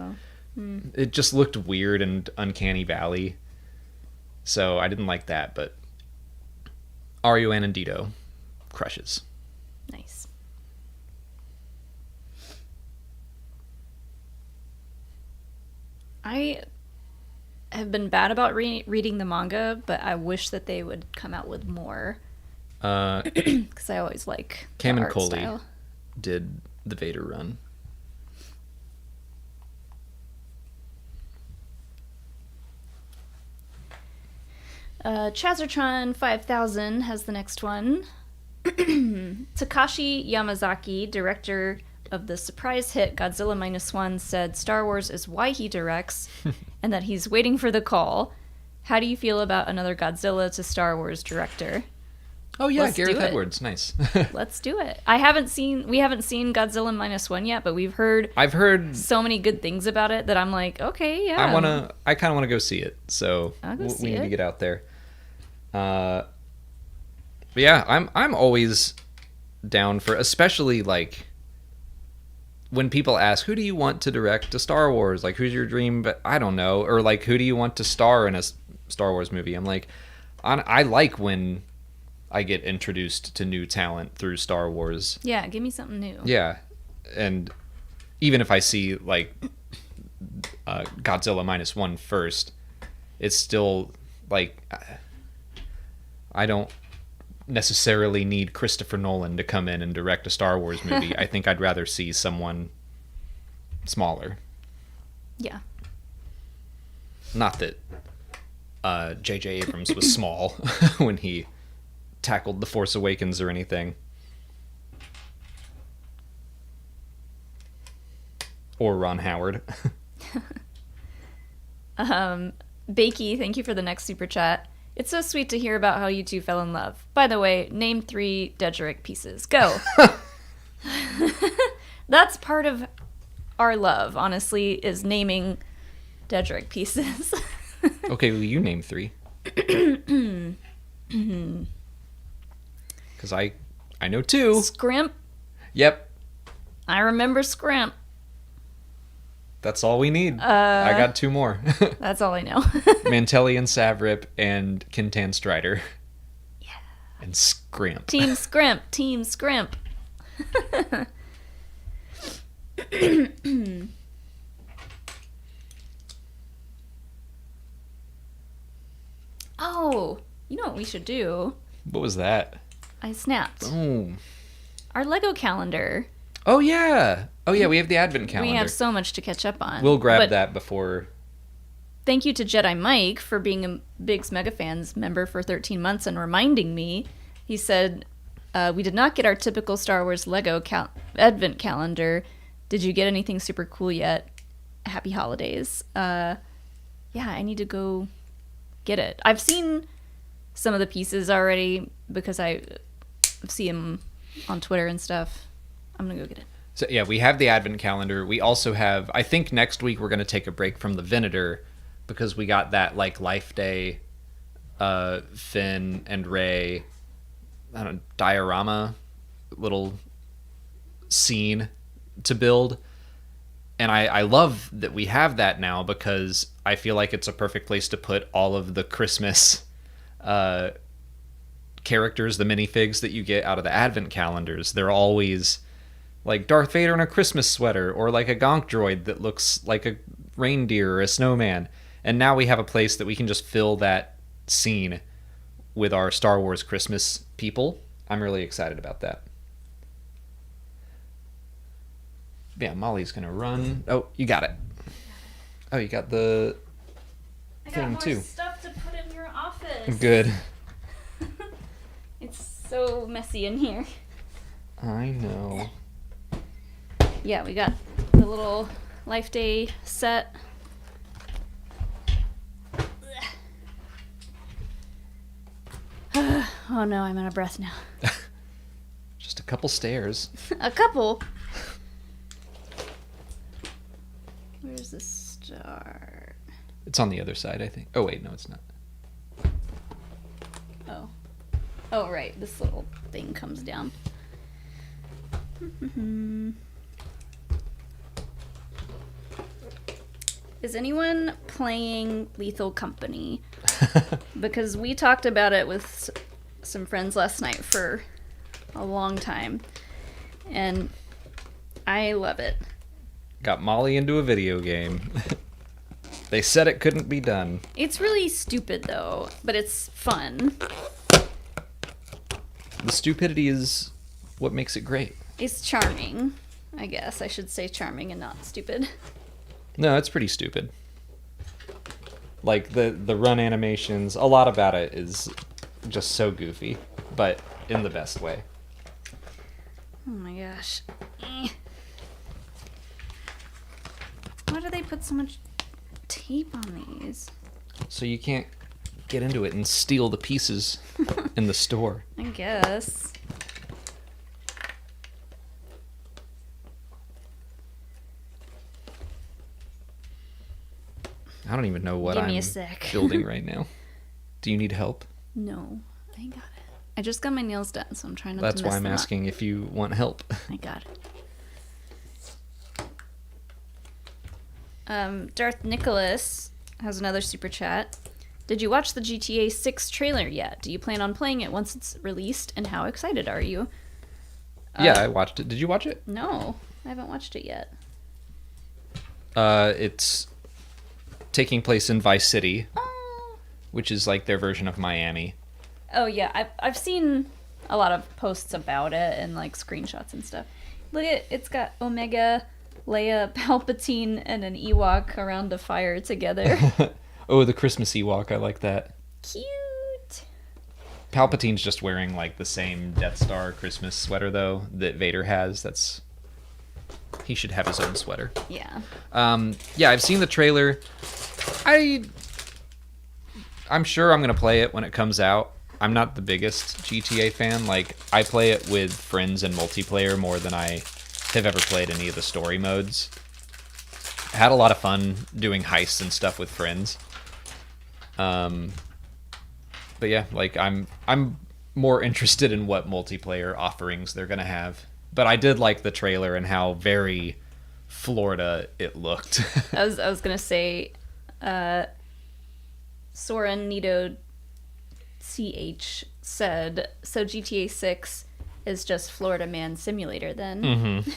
Speaker 1: It just looked weird and Uncanny Valley. So I didn't like that, but Ario Anandito crushes.
Speaker 2: Nice. I have been bad about reading the manga, but I wish that they would come out with more. Because I always like
Speaker 1: Cam
Speaker 2: the
Speaker 1: and
Speaker 2: art
Speaker 1: Coley
Speaker 2: style.
Speaker 1: did the Vader run.
Speaker 2: Chazertron 5000 has the next one. Takashi Yamazaki, director of the surprise hit Godzilla -1, said Star Wars is why he directs and that he's waiting for the call. How do you feel about another Godzilla to Star Wars director?
Speaker 1: Oh yeah,
Speaker 2: Let's
Speaker 1: Gareth
Speaker 2: do it.
Speaker 1: Edwards, nice.
Speaker 2: Let's do it. We haven't seen Godzilla -1 yet, but
Speaker 1: I've heard
Speaker 2: so many good things about it that I'm like, okay, yeah.
Speaker 1: I kind of want to go see it. So
Speaker 2: I'll go
Speaker 1: we
Speaker 2: see
Speaker 1: need to
Speaker 2: it.
Speaker 1: get out there. But yeah, I'm always down for, especially like when people ask, who do you want to direct a Star Wars? Like, who's your dream? But I don't know. Or like, who do you want to star in a Star Wars movie? I'm like, I like when I get introduced to new talent through Star Wars.
Speaker 2: Yeah, give me something new.
Speaker 1: Yeah. And even if I see like Godzilla -1 first, it's still like, I don't necessarily need Christopher Nolan to come in and direct a Star Wars movie. I think I'd rather see someone smaller.
Speaker 2: Yeah.
Speaker 1: Not that J.J. Abrams was small when he tackled The Force Awakens or anything. Or Ron Howard.
Speaker 2: Bakey, thank you for the next super chat. It's so sweet to hear about how you two fell in love. By the way, name 3 Dedrick pieces. Go. That's part of our love, honestly, is naming Dedrick pieces.
Speaker 1: Okay, well, you name 3. Because I know 2.
Speaker 2: Scrimp.
Speaker 1: Yep.
Speaker 2: I remember Scrimp.
Speaker 1: That's all we need. I got 2 more.
Speaker 2: That's all I know.
Speaker 1: Mantelli and Savrip and Kintan Strider.
Speaker 2: Yeah.
Speaker 1: And Scrimp.
Speaker 2: Team Scrimp. Team Scrimp. Oh, you know what we should do?
Speaker 1: What was that?
Speaker 2: I snapped.
Speaker 1: Oh.
Speaker 2: our Lego calendar.
Speaker 1: Oh yeah, we have the advent calendar.
Speaker 2: We have so much to catch up on.
Speaker 1: We'll grab that before.
Speaker 2: Thank you to Jedi Mike for being a Biggs Megafans member for 13 months and reminding me. He said, we did not get our typical Star Wars Lego advent calendar. Did you get anything super cool yet? Happy holidays. Yeah, I need to go get it. I've seen some of the pieces already because I see them on Twitter and stuff. I'm going to go get it.
Speaker 1: So yeah, we have the advent calendar. We also have, I think next week we're going to take a break from the Venator because we got that like Life Day Finn and Rey diorama little scene to build. And I love that we have that now because I feel like it's a perfect place to put all of the Christmas characters, the minifigs that you get out of the advent calendars. They're always like Darth Vader in a Christmas sweater or like a Gonk droid that looks like a reindeer or a snowman. And now we have a place that we can just fill that scene with our Star Wars Christmas people. I'm really excited about that. Yeah, Molly's gonna run. Oh, you got it. Oh, you got the thing too.
Speaker 2: I got more stuff to put in your office.
Speaker 1: Good.
Speaker 2: It's so messy in here.
Speaker 1: I know.
Speaker 2: Yeah, we got the little Life Day set. Oh no, I'm out of breath now.
Speaker 1: Just a couple stairs.
Speaker 2: A couple? Where's the star?
Speaker 1: It's on the other side, I think. Oh wait, no, it's not.
Speaker 2: Oh. Oh, right. This little thing comes down. Is anyone playing Lethal Company? Because we talked about it with some friends last night for a long time. And I love it.
Speaker 1: Got Molly into a video game. They said it couldn't be done.
Speaker 2: It's really stupid, though, but it's fun.
Speaker 1: The stupidity is what makes it great.
Speaker 2: It's charming, I guess. I should say charming and not stupid.
Speaker 1: No, it's pretty stupid. Like, the run animations, a lot about it is just so goofy, but in the best way.
Speaker 2: Oh my gosh. Why do they put so much tape on these?
Speaker 1: So you can't get into it and steal the pieces in the store.
Speaker 2: I guess.
Speaker 1: I don't even know what
Speaker 2: Give me
Speaker 1: I'm
Speaker 2: a sec.
Speaker 1: building right now. Do you need help?
Speaker 2: No, I got it. I just got my nails done, so I'm trying not
Speaker 1: That's
Speaker 2: to mess
Speaker 1: why I'm
Speaker 2: them up.
Speaker 1: asking if you want help.
Speaker 2: I got it. Darth Nicholas has another super chat. Did you watch the GTA 6 trailer yet? Do you plan on playing it once it's released, and how excited are you?
Speaker 1: Yeah, I watched it. Did you watch it?
Speaker 2: No, I haven't watched it yet.
Speaker 1: It's taking place in Vice City,
Speaker 2: Oh,
Speaker 1: which is like their version of Miami.
Speaker 2: oh yeah, I've seen a lot of posts about it and like screenshots and stuff. Look at it's got Omega, Leia, Palpatine, and an Ewok around a fire together.
Speaker 1: Oh, the Christmas Ewok. I like that.
Speaker 2: Cute.
Speaker 1: Palpatine's just wearing like the same Death Star Christmas sweater though that Vader has. He should have his own sweater.
Speaker 2: Yeah.
Speaker 1: Yeah, I've seen the trailer. I'm sure I'm gonna play it when it comes out. I'm not the biggest GTA fan. Like, I play it with friends and multiplayer more than I have ever played any of the story modes. I had a lot of fun doing heists and stuff with friends. But yeah, like I'm more interested in what multiplayer offerings they're gonna have. But I did like the trailer and how very Florida it looked.
Speaker 2: I was gonna say, Soren Nito CH said, so GTA 6 is just Florida Man Simulator then.
Speaker 1: Mm-hmm.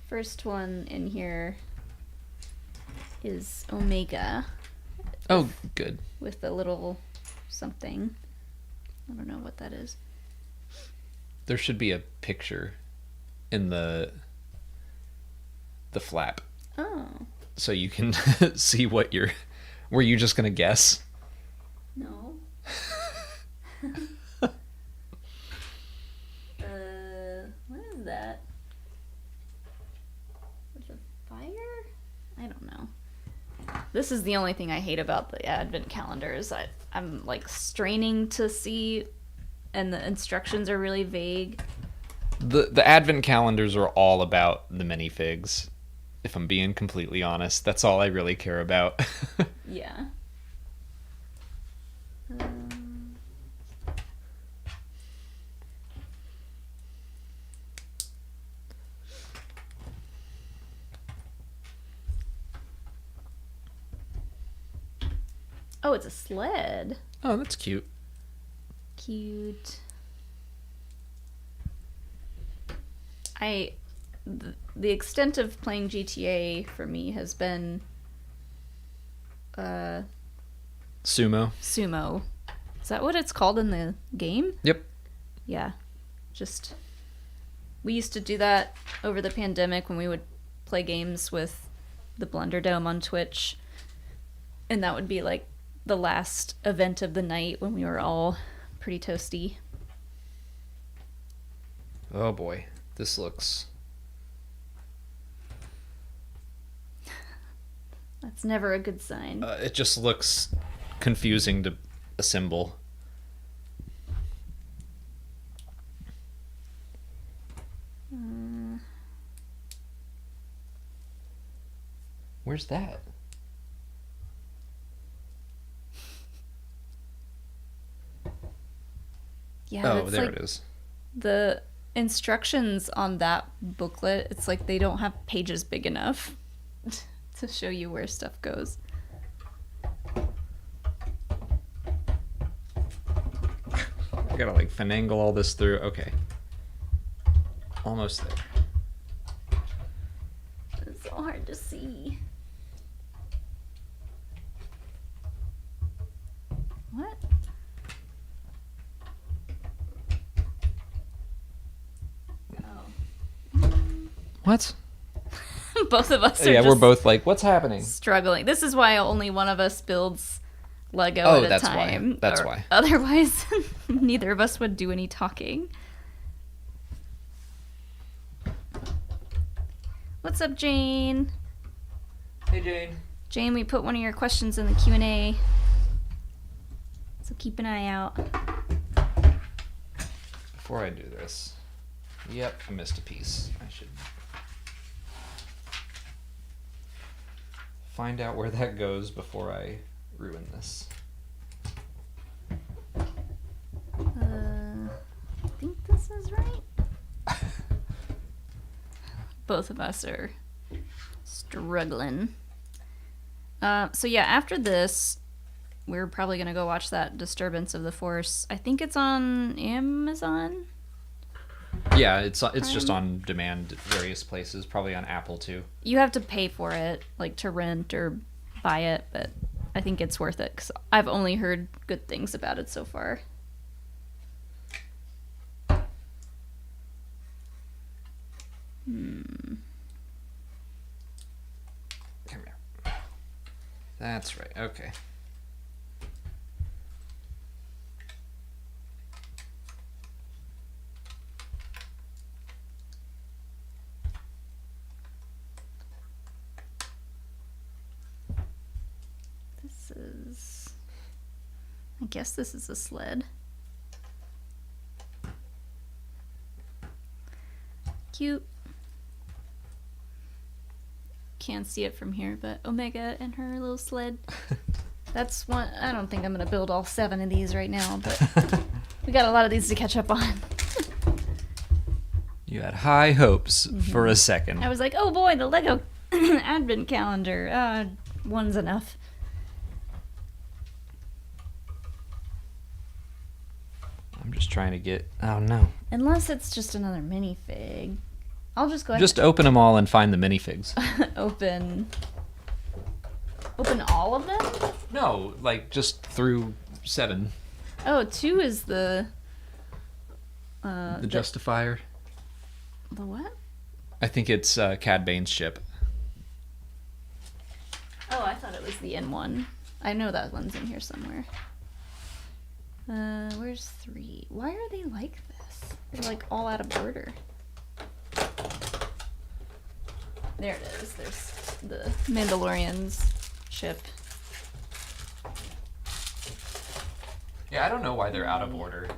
Speaker 2: First one in here is Omega.
Speaker 1: Oh, good.
Speaker 2: With a little something. I don't know what that is.
Speaker 1: There should be a picture in the flap.
Speaker 2: Oh.
Speaker 1: So you can see what you're... Were you just going to guess?
Speaker 2: No. What is that? With a fire? I don't know. This is the only thing I hate about the advent calendars. I'm like straining to see, and the instructions are really vague.
Speaker 1: The advent calendars are all about the minifigs. If I'm being completely honest, that's all I really care about.
Speaker 2: Yeah. Oh, it's a sled.
Speaker 1: Oh, that's cute.
Speaker 2: Cute. The extent of playing GTA for me has been
Speaker 1: Sumo.
Speaker 2: sumo. Is that what it's called in the game?
Speaker 1: Yep.
Speaker 2: Yeah. We used to do that over the pandemic when we would play games with the Blender Dome on Twitch. And that would be like the last event of the night when we were all pretty toasty.
Speaker 1: Oh boy, this looks...
Speaker 2: That's never a good sign.
Speaker 1: It just looks confusing to assemble. Where's that?
Speaker 2: Yeah,
Speaker 1: Oh, there it is.
Speaker 2: The instructions on that booklet, it's like they don't have pages big enough to show you where stuff goes.
Speaker 1: I gotta like finagle all this through. Okay. Almost there.
Speaker 2: It's so hard to see. What?
Speaker 1: What?
Speaker 2: Both of us are
Speaker 1: Yeah,
Speaker 2: just
Speaker 1: we're both like, what's happening?
Speaker 2: struggling. This is why only one of us builds Lego
Speaker 1: Oh,
Speaker 2: at a
Speaker 1: that's
Speaker 2: time.
Speaker 1: why. That's why.
Speaker 2: Otherwise, neither of us would do any talking. What's up, Jane?
Speaker 1: Hey, Jane.
Speaker 2: Jane, we put one of your questions in the Q&A. So keep an eye out.
Speaker 1: Before I do this. Yep, I missed a piece. I should find out where that goes before I ruin this.
Speaker 2: I think this is right. Both of us are struggling. So yeah, after this, we're probably going to go watch that Disturbance of the Force. I think it's on Amazon.
Speaker 1: Yeah, it's just on demand at various places, probably on Apple too.
Speaker 2: You have to pay for it, like to rent or buy it, but I think it's worth it because I've only heard good things about it so far.
Speaker 1: Come here. That's right. Okay.
Speaker 2: I guess this is a sled. Cute. Can't see it from here, but Omega and her little sled. That's one. I don't think I'm gonna build all 7 of these right now, but we got a lot of these to catch up on.
Speaker 1: You had high hopes for a second.
Speaker 2: I was like, oh boy, the Lego advent calendar. One's enough.
Speaker 1: I'm just trying to get... Oh, no.
Speaker 2: Unless it's just another minifig. I'll just go ahead
Speaker 1: Just open them all and find the minifigs.
Speaker 2: and open Open all of them?
Speaker 1: No, like just through 7.
Speaker 2: Oh, 2 is the
Speaker 1: Justifier.
Speaker 2: The what?
Speaker 1: I think it's Cad Bane's ship.
Speaker 2: Oh, I thought it was the N1. I know that one's in here somewhere. Where's 3? Why are they like this? They're like all out of order. There it is. There's the Mandalorian's ship.
Speaker 1: Yeah, I don't know why they're out of order.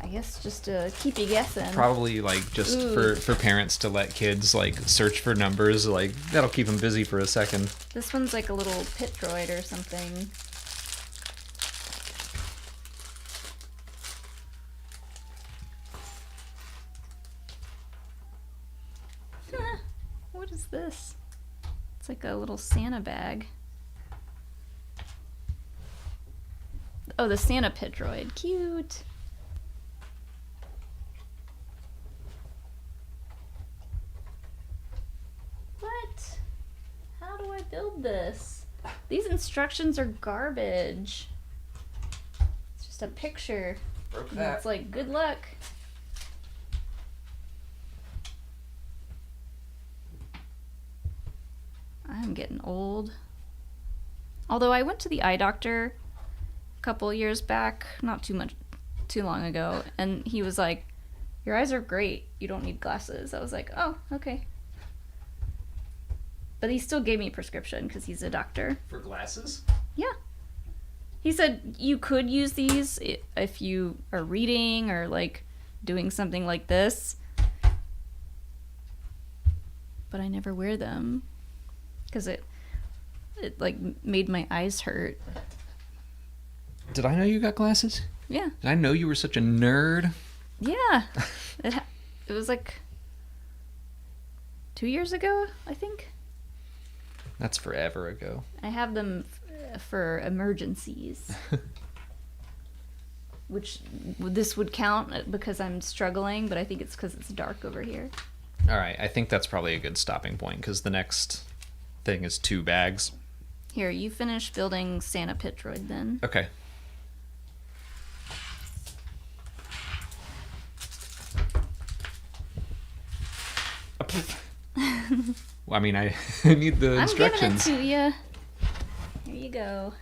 Speaker 2: I guess just to keep you guessing.
Speaker 1: Probably like just for parents to let kids like search for numbers, like that'll keep them busy for a second.
Speaker 2: This one's like a little pit droid or something. What is this? It's like a little Santa bag. Oh, the Santa pit droid. Cute. What? How do I build this? These instructions are garbage. It's just a picture.
Speaker 1: Broke
Speaker 2: And
Speaker 1: that.
Speaker 2: it's like, good luck. I'm getting old. Although I went to the eye doctor a couple years back, not too long ago, and he was like, your eyes are great, you don't need glasses. I was like, oh, okay. But he still gave me a prescription because he's a doctor.
Speaker 1: For glasses?
Speaker 2: Yeah. He said you could use these if you are reading or like doing something like this. But I never wear them because it like made my eyes hurt.
Speaker 1: Did I know you got glasses?
Speaker 2: Yeah.
Speaker 1: Did I know you were such a nerd?
Speaker 2: Yeah. It was like 2 years ago, I think.
Speaker 1: That's forever ago.
Speaker 2: I have them for emergencies. Which this would count because I'm struggling, but I think it's because it's dark over here.
Speaker 1: All right, I think that's probably a good stopping point because the next thing is 2 bags.
Speaker 2: Here, you finish building Santa Pit Droid then.
Speaker 1: Okay. Well, I mean, I need the instructions.
Speaker 2: I'm giving it to you. Here you go.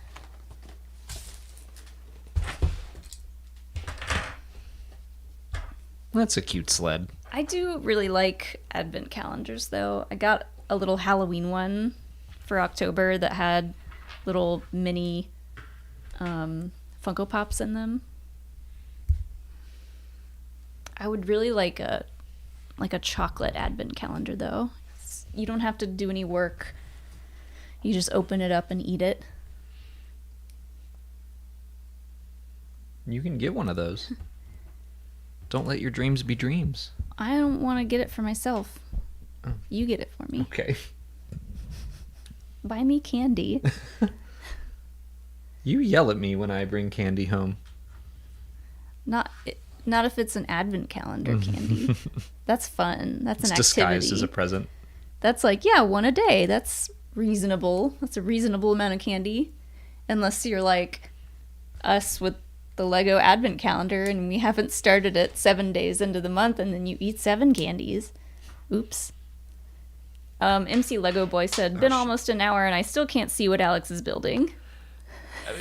Speaker 1: That's a cute sled.
Speaker 2: I do really like advent calendars, though. I got a little Halloween one for October that had little mini Funko Pops in them. I would really like a chocolate advent calendar, though. You don't have to do any work. You just open it up and eat it.
Speaker 1: You can get one of those. Don't let your dreams be dreams.
Speaker 2: I don't want to get it for myself.
Speaker 1: Oh.
Speaker 2: You get it for me.
Speaker 1: Okay.
Speaker 2: Buy me candy.
Speaker 1: You yell at me when I bring candy home.
Speaker 2: Not if it's an advent calendar candy. That's fun. That's an activity.
Speaker 1: Disguised as a present.
Speaker 2: That's like, yeah, one a day. That's reasonable. That's a reasonable amount of candy. Unless you're like us with the Lego advent calendar and we haven't started it 7 days into the month and then you eat 7 candies. Oops. MC Lego Boy said, been almost an hour and I still can't see what Alex is building.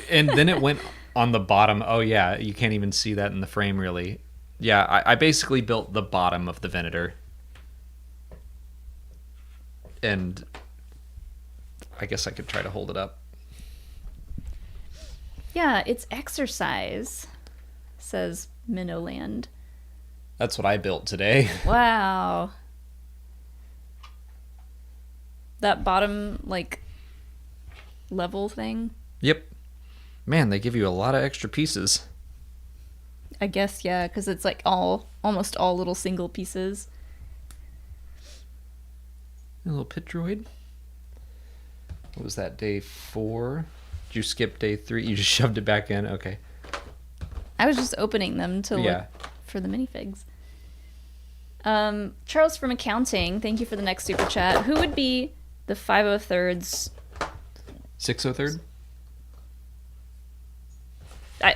Speaker 1: And then it went on the bottom. Oh, yeah, you can't even see that in the frame, really. Yeah, I basically built the bottom of the Venator. And I guess I could try to hold it up.
Speaker 2: Yeah, it's exercise, says Minnowland.
Speaker 1: That's what I built today.
Speaker 2: Wow. That bottom, like, level thing?
Speaker 1: Yep. Man, they give you a lot of extra pieces.
Speaker 2: I guess, yeah, because it's like almost all little single pieces.
Speaker 1: A little pit droid. What was that, day 4? Did you skip day 3? You just shoved it back in? Okay.
Speaker 2: I was just opening them to look for the minifigs. Charles from Accounting, thank you for the next super chat. Who would be the 503rds
Speaker 1: 603rd?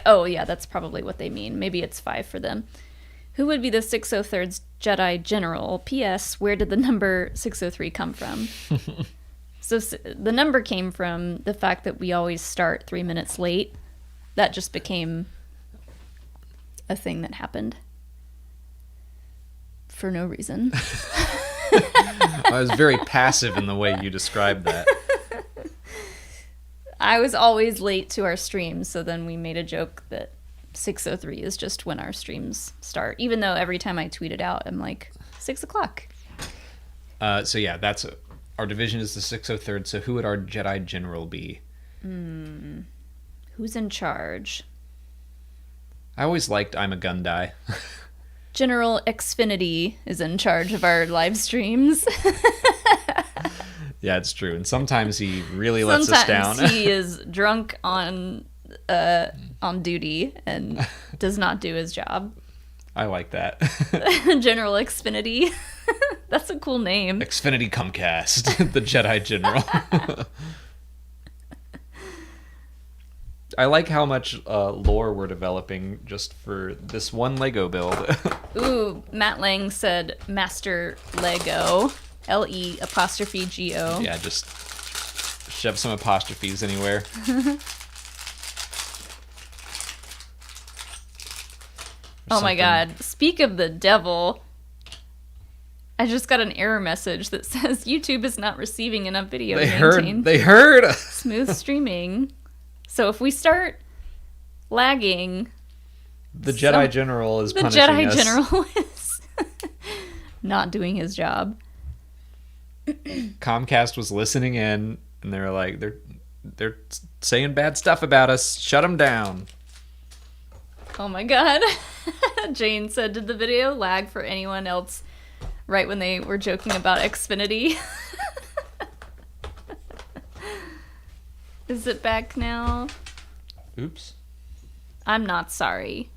Speaker 2: Oh, yeah, that's probably what they mean. Maybe it's 5 for them. Who would be the 603rd's Jedi General? P.S. Where did the number 603 come from? So the number came from the fact that we always start 3 minutes late. That just became a thing that happened. For no reason.
Speaker 1: I was very passive in the way you described that.
Speaker 2: I was always late to our streams, so then we made a joke that 6:03 is just when our streams start. Even though every time I tweet it out, I'm like, 6 o'clock.
Speaker 1: So yeah, that's our division is the 603rd. So who would our Jedi General be?
Speaker 2: Who's in charge?
Speaker 1: I always liked I'm a Gundai.
Speaker 2: General Xfinity is in charge of our live streams.
Speaker 1: Yeah, it's true. And sometimes he really lets us down.
Speaker 2: Sometimes he is drunk on duty and does not do his job.
Speaker 1: I like that.
Speaker 2: General Xfinity. That's a cool name.
Speaker 1: Xfinity Comcast, the Jedi General. I like how much lore we're developing just for this one Lego build.
Speaker 2: Ooh, Matt Lang said Master Lego. LE''Go.
Speaker 1: Yeah, just shove some apostrophes anywhere.
Speaker 2: Oh my god. Speak of the devil. I just got an error message that says YouTube is not receiving enough video to maintain
Speaker 1: They heard.
Speaker 2: smooth streaming. So if we start lagging,
Speaker 1: The Jedi General is
Speaker 2: the
Speaker 1: punishing
Speaker 2: Jedi
Speaker 1: us.
Speaker 2: General is not doing his job.
Speaker 1: Comcast was listening in, and they were like, they're saying bad stuff about us. Shut them down.
Speaker 2: Oh my god. Jane said, did the video lag for anyone else right when they were joking about Xfinity? Is it back now?
Speaker 1: Oops.
Speaker 2: I'm not sorry.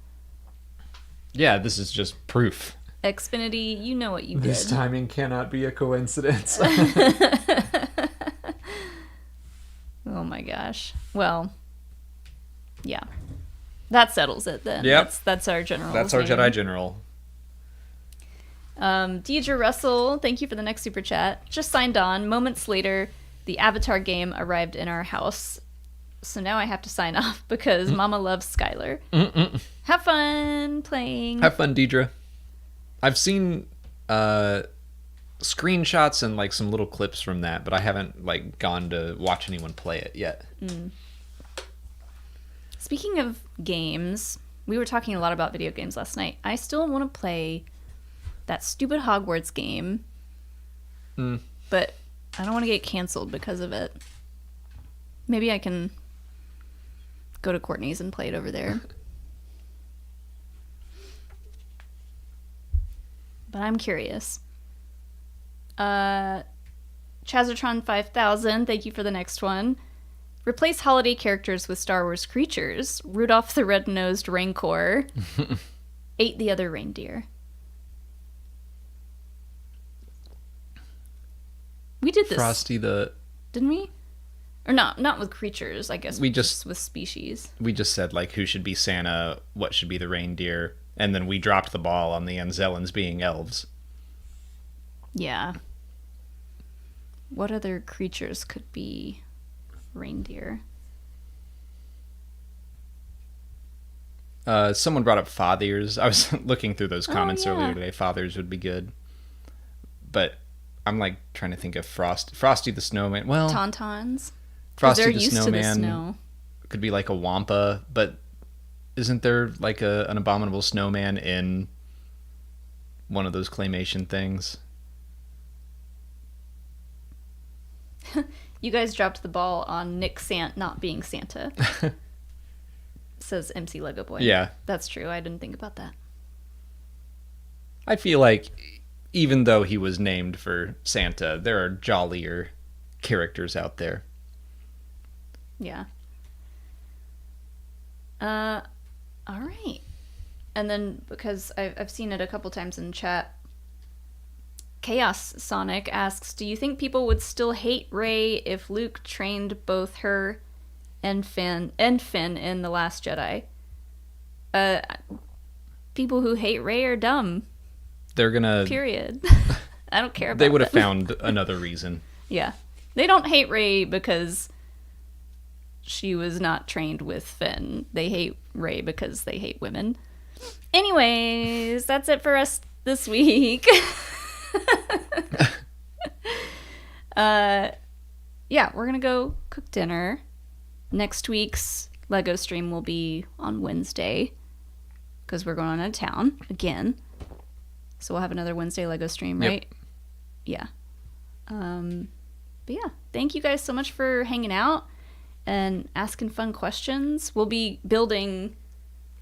Speaker 1: Yeah, this is just proof.
Speaker 2: Xfinity, you know what you
Speaker 1: This
Speaker 2: did.
Speaker 1: timing cannot be a coincidence.
Speaker 2: Oh my gosh. Well, yeah. That settles it then.
Speaker 1: Yep.
Speaker 2: That's our general.
Speaker 1: That's our Jedi General.
Speaker 2: Deidre Russell, thank you for the next super chat. Just signed on. Moments later, the Avatar game arrived in our house. So now I have to sign off because Mama loves Skylar. Have fun playing.
Speaker 1: Have fun, Deidre. I've seen screenshots and like some little clips from that, but I haven't like gone to watch anyone play it yet.
Speaker 2: Speaking of games, we were talking a lot about video games last night. I still want to play that stupid Hogwarts game, but I don't want to get canceled because of it. Maybe I can go to Courtney's and play it over there. But I'm curious. Chazatron 5000, thank you for the next one. Replace holiday characters with Star Wars creatures. Rudolph the Red-Nosed Rancor ate the other reindeer. We did this,
Speaker 1: Frosty the...
Speaker 2: didn't we? Or not with creatures, I guess.
Speaker 1: We just
Speaker 2: with species.
Speaker 1: We just said like who should be Santa, what should be the reindeer, and then we dropped the ball on the Anzellans being elves.
Speaker 2: Yeah. What other creatures could be reindeer?
Speaker 1: Someone brought up fathers. I was looking through those comments earlier today. Fathers would be good. But I'm like trying to think of Frosty the Snowman. Well,
Speaker 2: Tauntauns.
Speaker 1: Frosty the
Speaker 2: used
Speaker 1: Snowman
Speaker 2: to the snow.
Speaker 1: Could be like a Wampa, but isn't there like an abominable snowman in one of those claymation things?
Speaker 2: You guys dropped the ball on Nick Sant not being Santa. Says MC Lego Boy.
Speaker 1: Yeah.
Speaker 2: That's true. I didn't think about that.
Speaker 1: I feel like even though he was named for Santa, there are jollier characters out there.
Speaker 2: Yeah. All right. And then, because I've seen it a couple times in chat, Chaos Sonic asks, do you think people would still hate Rey if Luke trained both her and Finn in The Last Jedi? People who hate Rey are dumb.
Speaker 1: They're gonna...
Speaker 2: Period. I don't care about
Speaker 1: They would have
Speaker 2: them.
Speaker 1: found another reason.
Speaker 2: Yeah. They don't hate Rey because she was not trained with Finn. They hate Rey because they hate women. Anyways, that's it for us this week. Yeah, we're gonna go cook dinner. Next week's Lego stream will be on Wednesday because we're going out of town again. So we'll have another Wednesday Lego stream, right? Yep. Yeah. But yeah, thank you guys so much for hanging out and asking fun questions. We'll be building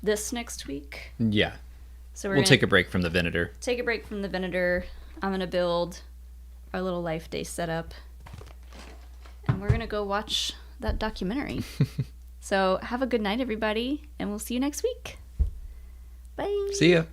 Speaker 2: this next week.
Speaker 1: Yeah.
Speaker 2: So
Speaker 1: we'll take a break from the Venator.
Speaker 2: Take a break from the Venator. I'm going to build our little Life Day setup. And we're going to go watch that documentary. So have a good night, everybody. And we'll see you next week. Bye.
Speaker 1: See ya.